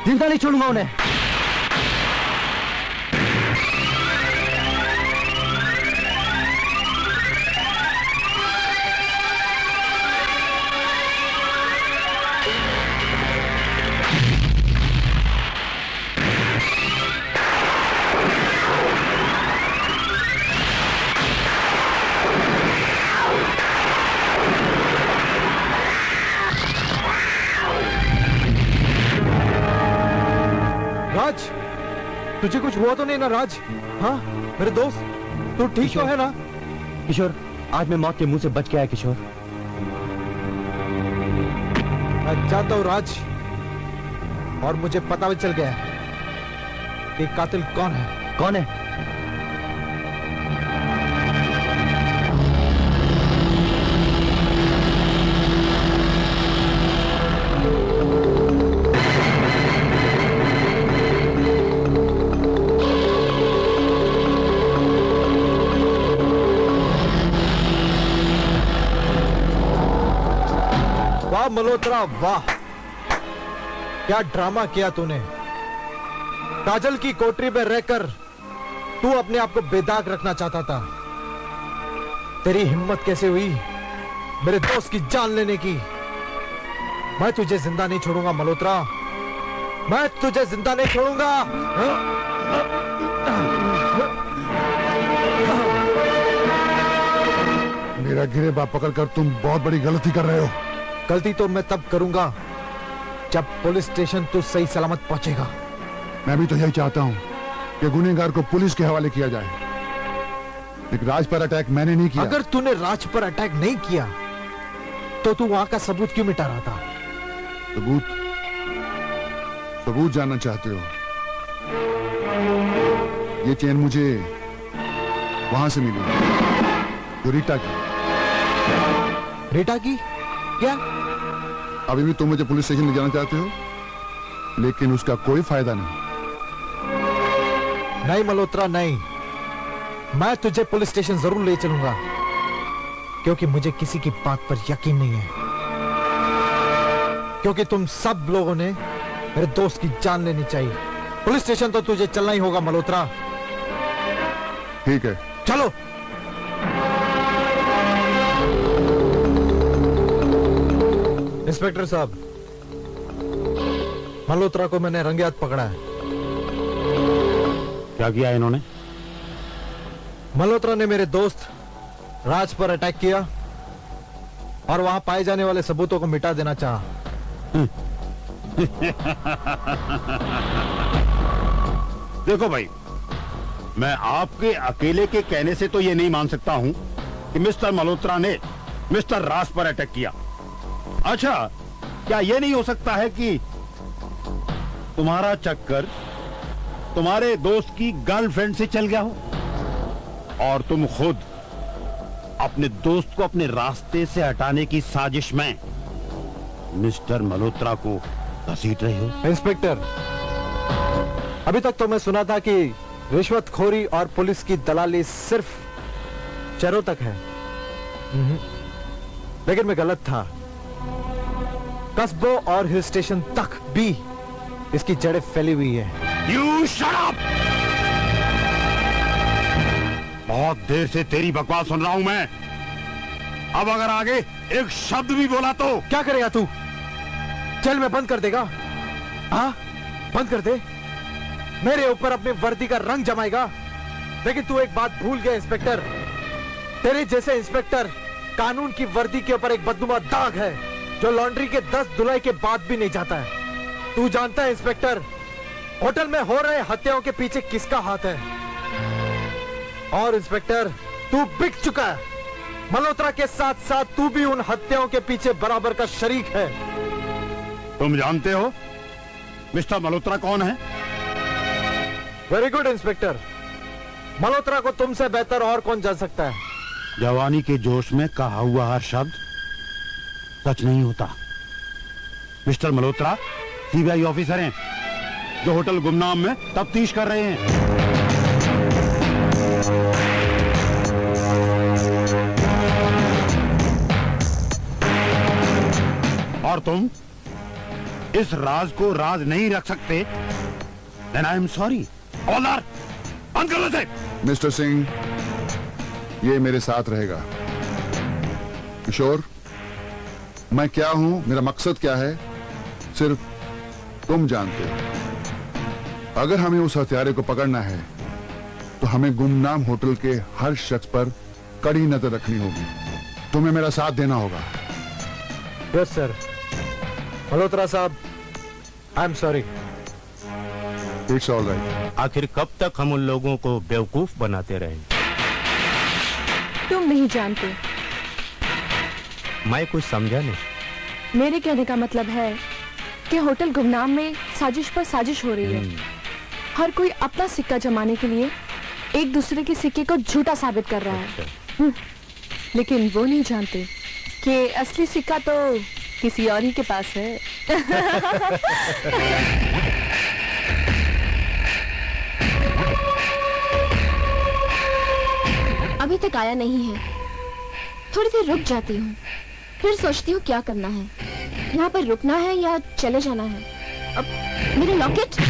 जिंदा नहीं छोड़ूंगा उन्हें। तुझे कुछ हुआ तो नहीं ना राज? हाँ मेरे दोस्त, तू ठीक तो है ना? किशोर, आज मैं मौत के मुंह से बच के आया किशोर। मैं जानता हूँ राज, और मुझे पता भी चल गया है कि कातिल कौन है। कौन है? वाह मल्होत्रा वाह, क्या ड्रामा किया तूने। काजल की कोठरी में रहकर तू अपने आप को बेदाग रखना चाहता था। तेरी हिम्मत कैसे हुई मेरे दोस्त की जान लेने की? मैं तुझे जिंदा नहीं छोड़ूंगा मल्होत्रा, मैं तुझे जिंदा नहीं छोड़ूंगा। मेरा गिरेबान पकड़कर तुम बहुत बड़ी गलती कर रहे हो। गलती तो मैं तब करूंगा जब पुलिस स्टेशन तू सही सलामत पहुंचेगा। मैं भी तो यही चाहता हूं कि गुनहगार को पुलिस के हवाले किया जाए, लेकिन राज पर अटैक मैंने नहीं किया। अगर तूने राज पर अटैक नहीं किया तो तू वहां का सबूत क्यों मिटा रहा था? सबूत जानना चाहते हो? ये चेन मुझे वहां से मिली, जो रीटा की। रीटा की? क्या? अभी भी तुम मुझे पुलिस स्टेशन ले जाना चाहते हो, लेकिन उसका कोई फायदा नहीं। नहीं मल्होत्रा नहीं, मैं तुझे पुलिस स्टेशन जरूर ले चलूंगा, क्योंकि मुझे किसी की बात पर यकीन नहीं है, क्योंकि तुम सब लोगों ने मेरे दोस्त की जान लेनी चाहिए। पुलिस स्टेशन तो तुझे चलना ही होगा मल्होत्रा। ठीक है, चलो। इंस्पेक्टर साहब, मल्होत्रा को मैंने रंगे हाथ पकड़ा है। क्या किया इन्होंने? मल्होत्रा ने मेरे दोस्त राज पर अटैक किया और वहां पाए जाने वाले सबूतों को मिटा देना चाहा। देखो भाई, मैं आपके अकेले के कहने से तो ये नहीं मान सकता हूं कि मिस्टर मल्होत्रा ने मिस्टर राज पर अटैक किया। अच्छा, क्या यह नहीं हो सकता है कि तुम्हारा चक्कर तुम्हारे दोस्त की गर्लफ्रेंड से चल गया हो और तुम खुद अपने दोस्त को अपने रास्ते से हटाने की साजिश में मिस्टर मल्होत्रा को घसीट रहे हो? इंस्पेक्टर, अभी तक तो मैं सुना था कि रिश्वतखोरी और पुलिस की दलाली सिर्फ शहरों तक है, लेकिन मैं गलत था। कस्बों और हिल स्टेशन तक भी इसकी जड़ें फैली हुई है। You shut up! बहुत देर से तेरी बकवास सुन रहा हूं मैं। अब अगर आगे एक शब्द भी बोला तो क्या करेगा तू? जेल में बंद कर देगा? हाँ, बंद कर दे। मेरे ऊपर अपने वर्दी का रंग जमाएगा। लेकिन तू एक बात भूल गया इंस्पेक्टर, तेरे जैसे इंस्पेक्टर कानून की वर्दी के ऊपर एक बदनुमा दाग है जो लॉन्ड्री के 10 धुलाई के बाद भी नहीं जाता है। तू जानता है इंस्पेक्टर, होटल में हो रहे हत्याओं के पीछे किसका हाथ है? और इंस्पेक्टर, तू बिक चुका है। मल्होत्रा के साथ साथ तू भी उन हत्याओं के पीछे बराबर का शरीक है। तुम जानते हो मिस्टर मल्होत्रा कौन है? वेरी गुड इंस्पेक्टर, मल्होत्रा को तुमसे बेहतर और कौन जान सकता है? जवानी के जोश में कहा हुआ हर शब्द सच नहीं होता। मिस्टर मल्होत्रा सीबीआई ऑफिसर हैं जो होटल गुमनाम में तफ्तीश कर रहे हैं। और तुम इस राज को राज नहीं रख सकते। Then I am sorry. Honour, बंद करो इसे। मिस्टर सिंह, ये मेरे साथ रहेगा। किशोर, मैं क्या हूं, मेरा मकसद क्या है, सिर्फ तुम जानते हो। अगर हमें उस हत्यारे को पकड़ना है तो हमें गुमनाम होटल के हर शख्स पर कड़ी नजर रखनी होगी। तुम्हें मेरा साथ देना होगा। Yes sir. मल्होत्रा साहब, I am sorry. It's all right. आखिर कब तक हम उन लोगों को बेवकूफ बनाते रहेंगे? तुम नहीं जानते। मैं कुछ समझा नहीं। मेरे कहने का मतलब है कि होटल गुमनाम में साजिश पर साजिश हो रही है। हर कोई अपना सिक्का जमाने के लिए एक दूसरे के सिक्के को झूठा साबित कर रहा है। लेकिन वो नहीं जानते कि असली सिक्का तो किसी और ही के पास है। अभी तक आया नहीं है। थोड़ी देर रुक जाती हूँ, फिर सोचती हूँ क्या करना है। यहाँ पर रुकना है या चले जाना है। अब मेरा लॉकेट।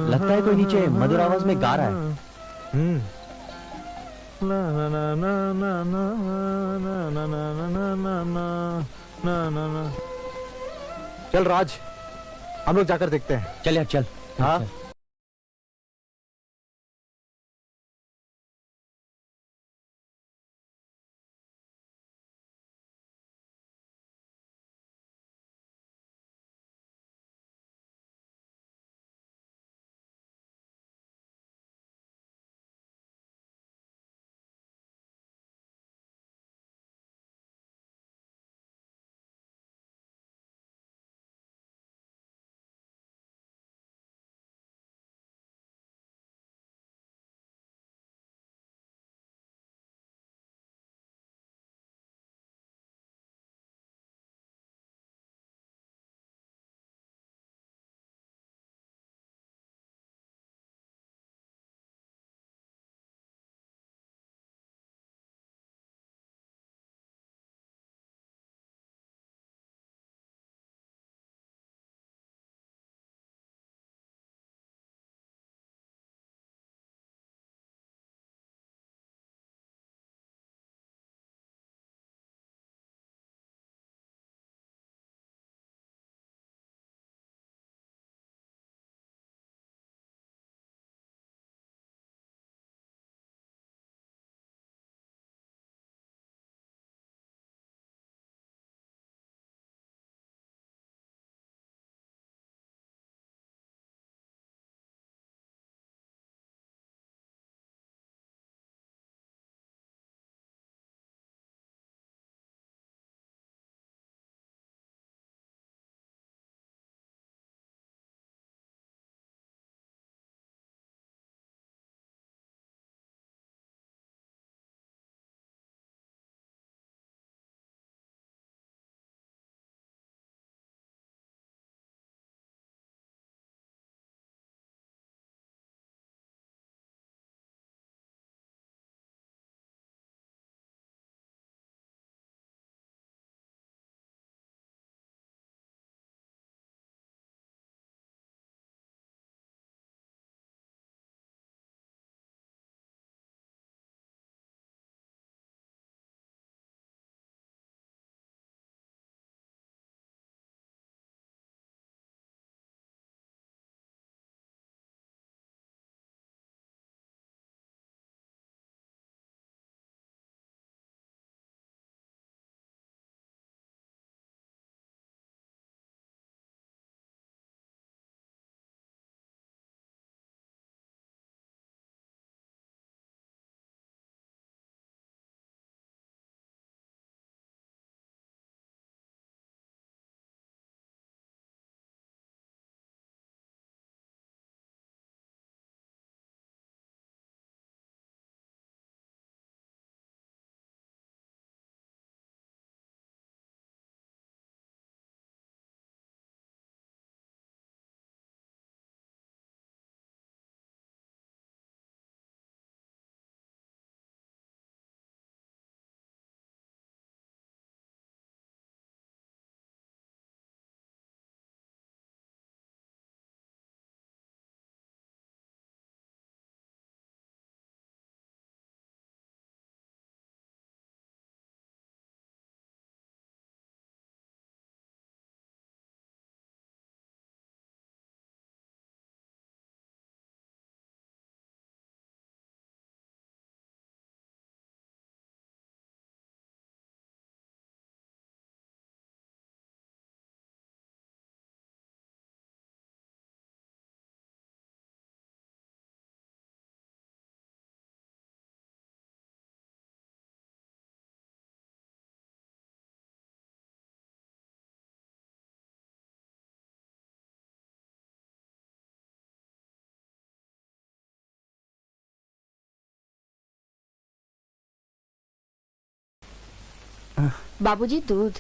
लगता है कोई नीचे मधुर आवाज में गा रहा है। चल राज, हम लोग जाकर देखते हैं। चल यार चल। हाँ। बाबूजी दूध।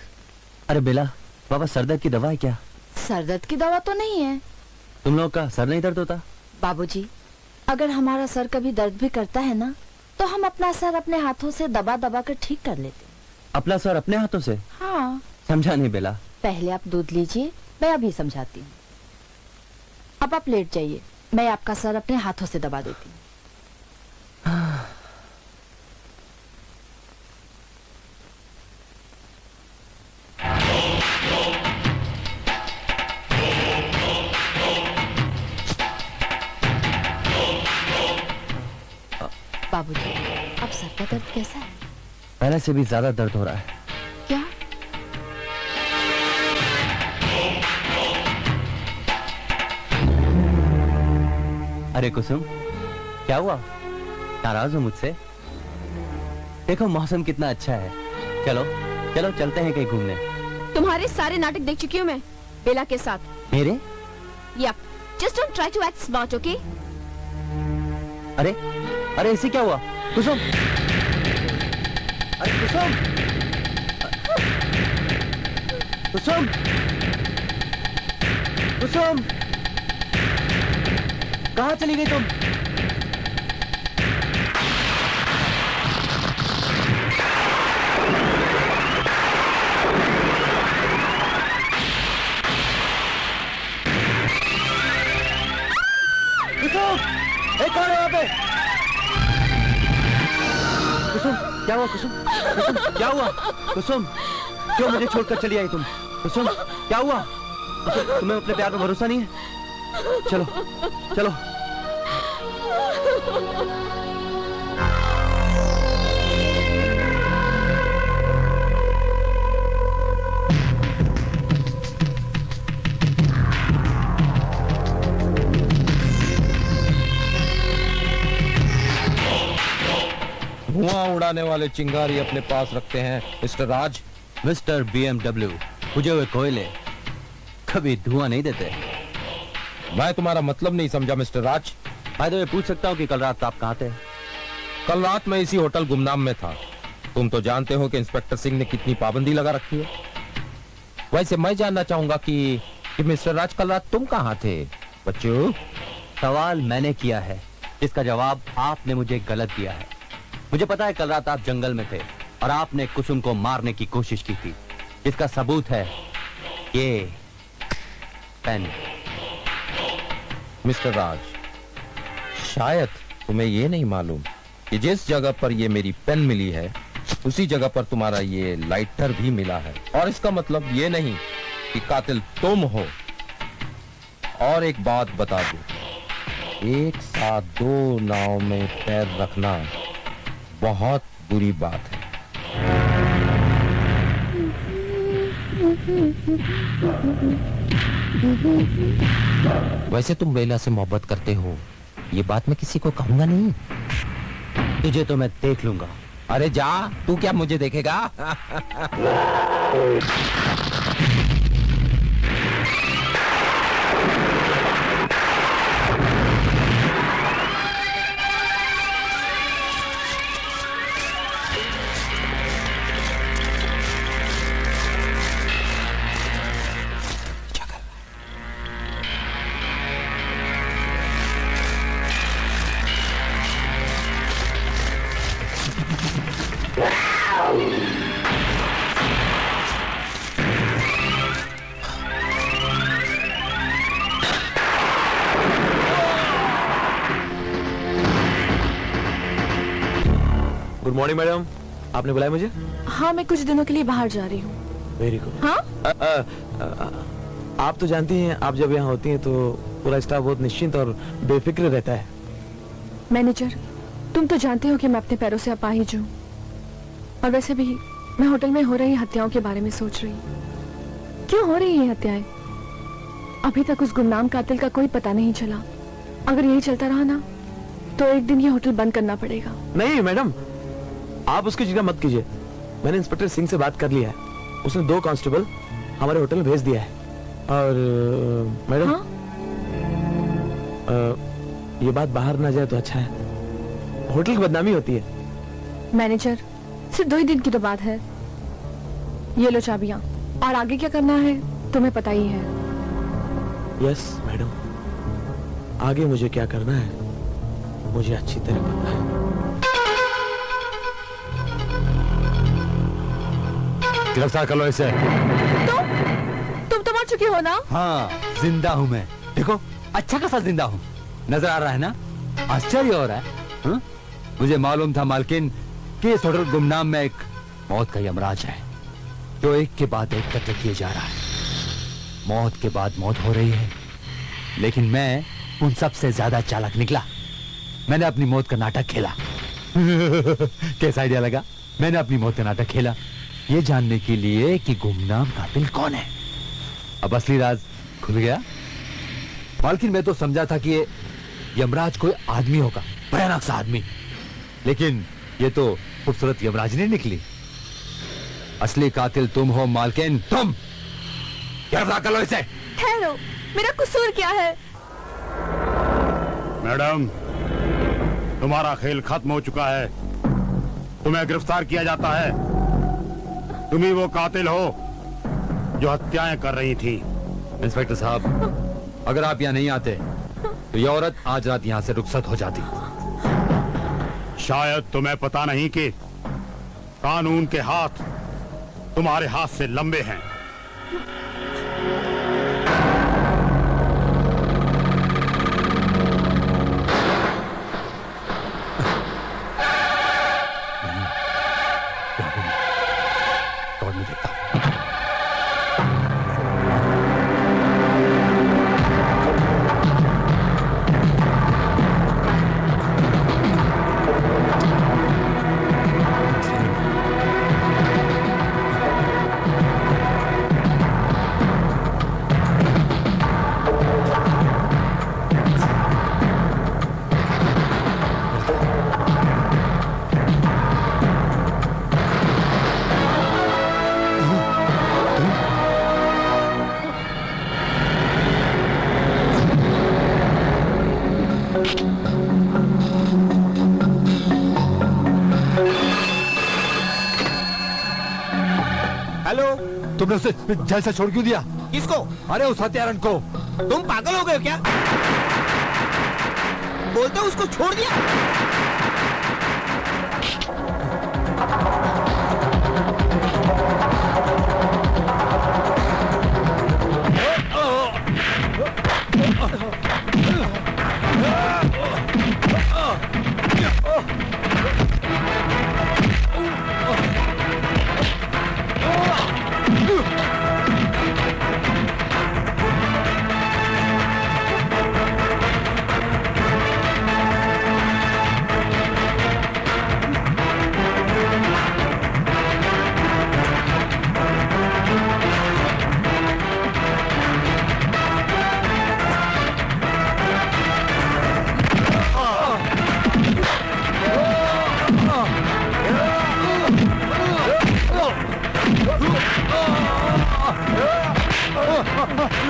अरे बेला, बाबा सर दर्द की दवा है क्या? सर दर्द की दवा तो नहीं है। तुम लोग का सर नहीं दर्द होता? बाबूजी, अगर हमारा सर कभी दर्द भी करता है ना, तो हम अपना सर अपने हाथों से दबा दबा कर ठीक कर लेते। अपना सर अपने हाथों से? हाँ। समझा नहीं बेला। पहले आप दूध लीजिए, मैं अभी समझाती हूँ। अब आप लेट जाइए, मैं आपका सर अपने हाथों से दबा देती हूँ। बाबूजी, अब सर का दर्द कैसा है? पहले से भी ज्यादा दर्द हो रहा है। क्या? अरे कुसुम, क्या हुआ? नाराज हो मुझसे? देखो मौसम कितना अच्छा है। चलो चलो चलते हैं कहीं घूमने। तुम्हारे सारे नाटक देख चुकी हूँ मैं बेला के साथ। मेरे? Yep. Just don't try to act smart, okay? अरे अरे इसे क्या हुआ? कुसुम, अरे कुसुम, कुसुम, कुसुम, कहाँ चली गई तुम? कौन है यहाँ पे? कुसुम, क्या हुआ कुसुम? कुसुम, क्या हुआ? कुसुम, क्यों मुझे छोड़कर चली आई तुम? कुसुम, क्या हुआ? कुसुम, तुम्हें अपने प्यार में भरोसा नहीं है? चलो, चलो। धुआं उड़ाने वाले चिंगारी अपने पास रखते हैं मिस्टर राज। मिस्टर BMW, बुझे हुए कोयले कभी धुआं नहीं देते। मैं तुम्हारा मतलब नहीं समझा मिस्टर राज। मैं तो ये पूछ सकता हूँ कि कल रात आप कहाँ थे? कल रात मैं इसी होटल गुमनाम में था। तुम तो जानते हो कि इंस्पेक्टर सिंह ने कितनी पाबंदी लगा रखी है। वैसे मैं जानना चाहूंगा कि मिस्टर राज कल रात तुम कहाँ थे? बच्चों, सवाल मैंने किया है, इसका जवाब आपने मुझे गलत दिया है। मुझे पता है कल रात आप जंगल में थे और आपने कुसुम को मारने की कोशिश की थी। इसका सबूत है ये पेन। मिस्टर राज, शायद तुम्हें ये नहीं मालूम कि जिस जगह पर ये मेरी पेन मिली है उसी जगह पर तुम्हारा ये लाइटर भी मिला है। और इसका मतलब ये नहीं कि कातिल तुम हो। और एक बात बता दूं, एक साथ दो नाव में पैर रखना बहुत बुरी बात है। वैसे तुम बेला से मोहब्बत करते हो, ये बात मैं किसी को कहूंगा नहीं। तुझे तो मैं देख लूंगा। अरे जा, तू क्या मुझे देखेगा? गुड मॉर्निंग मैडम, आपने बुलाया मुझे? हाँ, मैं कुछ दिनों के लिए बाहर जा रही हूँ। Very good. हाँ? आप तो जानती हैं, आप जब यहाँ होती हैं तो पूरा स्टाफ बहुत निश्चिंत और बेफिक्र रहता है। मैनेजर, तुम तो जानते हो कि मैं अपने पैरों से अपाहिज हूँ, और वैसे भी मैं होटल में हो रही हत्याओं के बारे में सोच रही हूँ। क्यों हो रही है हत्याएं? अभी तक उस गुमनाम कातिल का कोई पता नहीं चला। अगर यही चलता रहा ना, तो एक दिन ये होटल बंद करना पड़ेगा। नहीं मैडम, आप उसकी चिंता मत कीजिए। मैंने इंस्पेक्टर सिंह से बात कर लिया है, उसने 2 कांस्टेबल हमारे होटल में भेज दिया है। और मैडम, हाँ? ये बात बाहर ना जाए तो अच्छा है, होटल की बदनामी होती है। मैनेजर, सिर्फ 2 ही दिन की तो बात है। ये लो चाबियां। और आगे क्या करना है तुम्हें पता ही है। यस मैडम, आगे मुझे क्या करना है मुझे अच्छी तरह पता है। गिरफ्तार कर लो इसे। तुम तो मर चुके हो ना? हाँ, जिंदा हूँ मैं। देखो, अच्छा खासा जिंदा हूँ। नजर आ रहा है ना? आश्चर्य हो रहा है। हा? मुझे मालूम था मालकिन कि इस होटल गुमनाम में एक मौत का यमराज है जो एक के बाद एक कत्ल किए जा रहा है। मौत के बाद मौत हो रही है, लेकिन मैं उन सबसे ज्यादा चालाक निकला। मैंने अपनी मौत का नाटक खेला। कैसा आइडिया लगा? मैंने अपनी मौत का नाटक खेला ये जानने के लिए कि गुमनाम कातिल कौन है। अब असली राज खुल गया। मालकिन, मैं तो समझा था कि ये यमराज कोई आदमी होगा, भयानक सा आदमी, लेकिन ये तो खूबसूरत यमराजनी निकली। असली कातिल तुम हो मालकिन, तुम। गिरफ्तार कर लो इसे। ठहरो, मेरा कसूर क्या है? मैडम, तुम्हारा खेल खत्म हो चुका है। तुम्हें गिरफ्तार किया जाता है। तुम ही वो कातिल हो जो हत्याएं कर रही थी। इंस्पेक्टर साहब, अगर आप यहाँ नहीं आते तो ये औरत आज रात यहाँ से रुखसत हो जाती। शायद तुम्हें पता नहीं कि कानून के हाथ तुम्हारे हाथ से लंबे हैं। तुमने उसे जेल से छोड़ क्यों दिया? किसको? अरे उस हत्यारन को। तुम पागल हो गए क्या? बोलते उसको छोड़ दिया?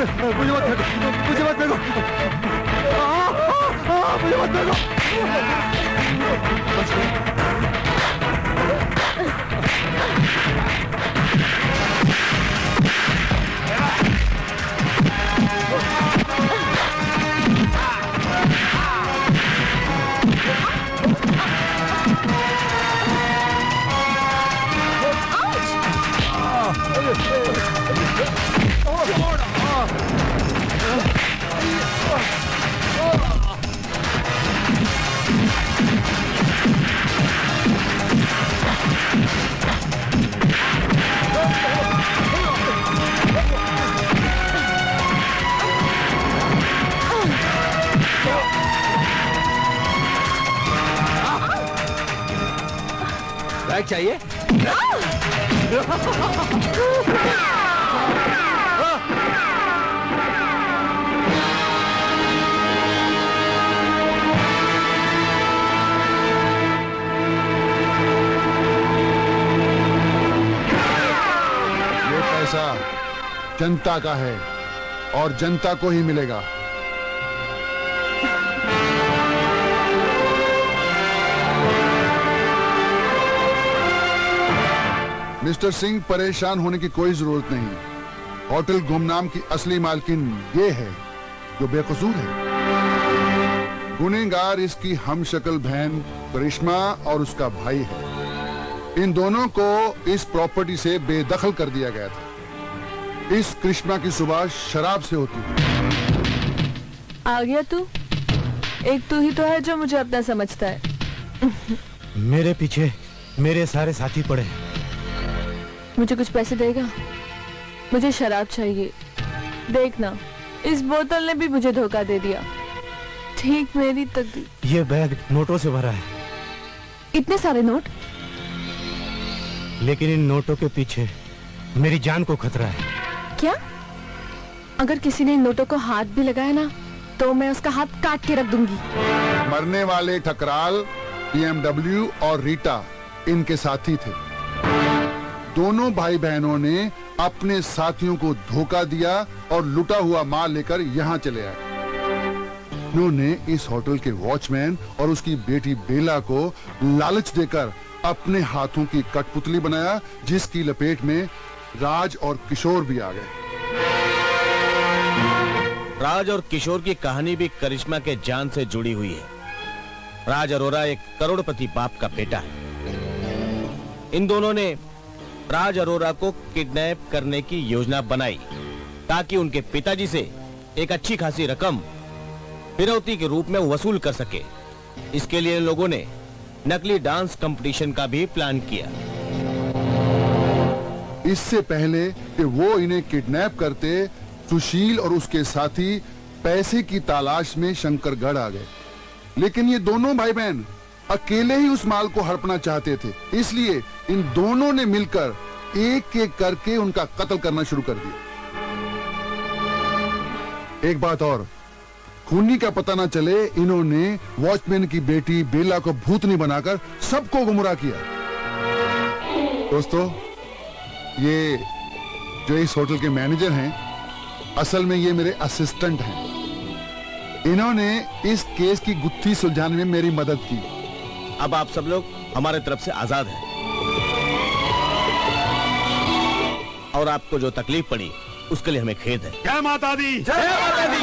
मुझे मत फेंको, मुझे मत फेंको, मुझे मत फेंको। बैग चाहिए? ये पैसा जनता का है और जनता को ही मिलेगा। मिस्टर सिंह, परेशान होने की कोई जरूरत नहीं। होटल गुमनाम की असली मालकिन ये है जो बेकसूर है। गुनहगार इसकी हमशक्ल बहन करिश्मा और उसका भाई है। इन दोनों को इस प्रॉपर्टी से बेदखल कर दिया गया था। इस करिश्मा की सुबह शराब से होती है। आ गया तू? एक तू ही तो है जो मुझे अपना समझता है। मेरे पीछे मेरे सारे साथी पड़े हैं। मुझे कुछ पैसे देगा? मुझे शराब चाहिए। देखना, इस बोतल ने भी मुझे धोखा दे दिया। ठीक मेरी तकदीर। ये बैग नोटों से भरा है। इतने सारे नोट? लेकिन इन नोटों के पीछे मेरी जान को खतरा है। क्या? अगर किसी ने इन नोटों को हाथ भी लगाया ना, तो मैं उसका हाथ काट के रख दूंगी। मरने वाले ठकराल, BMW और रीटा इनके साथी थे। दोनों भाई बहनों ने अपने साथियों को धोखा दिया और लुटा हुआ माल लेकर यहाँ चले आए। उन्होंने इस होटल के वॉचमैन और उसकी बेटी बेला को लालच देकर अपने हाथों की कठपुतली बनाया, जिसकी लपेट में राज और किशोर भी आ गए। राज और किशोर की कहानी भी करिश्मा के जान से जुड़ी हुई है। राज अरोरा एक करोड़पति बाप का बेटा है। इन दोनों ने राज अरोरा को किडनैप करने की योजना बनाई ताकि उनके पिताजी से एक अच्छी खासी रकम फिरौती के रूप में वसूल कर सके। इसके लिए इन लोगों ने नकली डांस कंपटीशन का भी प्लान किया। इससे पहले कि वो इन्हें किडनैप करते, सुशील और उसके साथी पैसे की तलाश में शंकरगढ़ आ गए। लेकिन ये दोनों भाई बहन अकेले ही उस माल को हड़पना चाहते थे, इसलिए इन दोनों ने मिलकर एक एक करके उनका कत्ल करना शुरू कर दिया। एक बात और, खूनी का पता न चले, इन्होंने वॉचमैन की बेटी बेला को भूतनी बनाकर सबको गुमराह किया। दोस्तों, ये जो इस होटल के मैनेजर हैं, असल में ये मेरे असिस्टेंट हैं। इन्होंने इस केस की गुत्थी सुलझाने में मेरी मदद की। अब आप सब लोग हमारे तरफ से आजाद हैं। और आपको जो तकलीफ पड़ी उसके लिए हमें खेद है। जय माता दी। जय माता दी।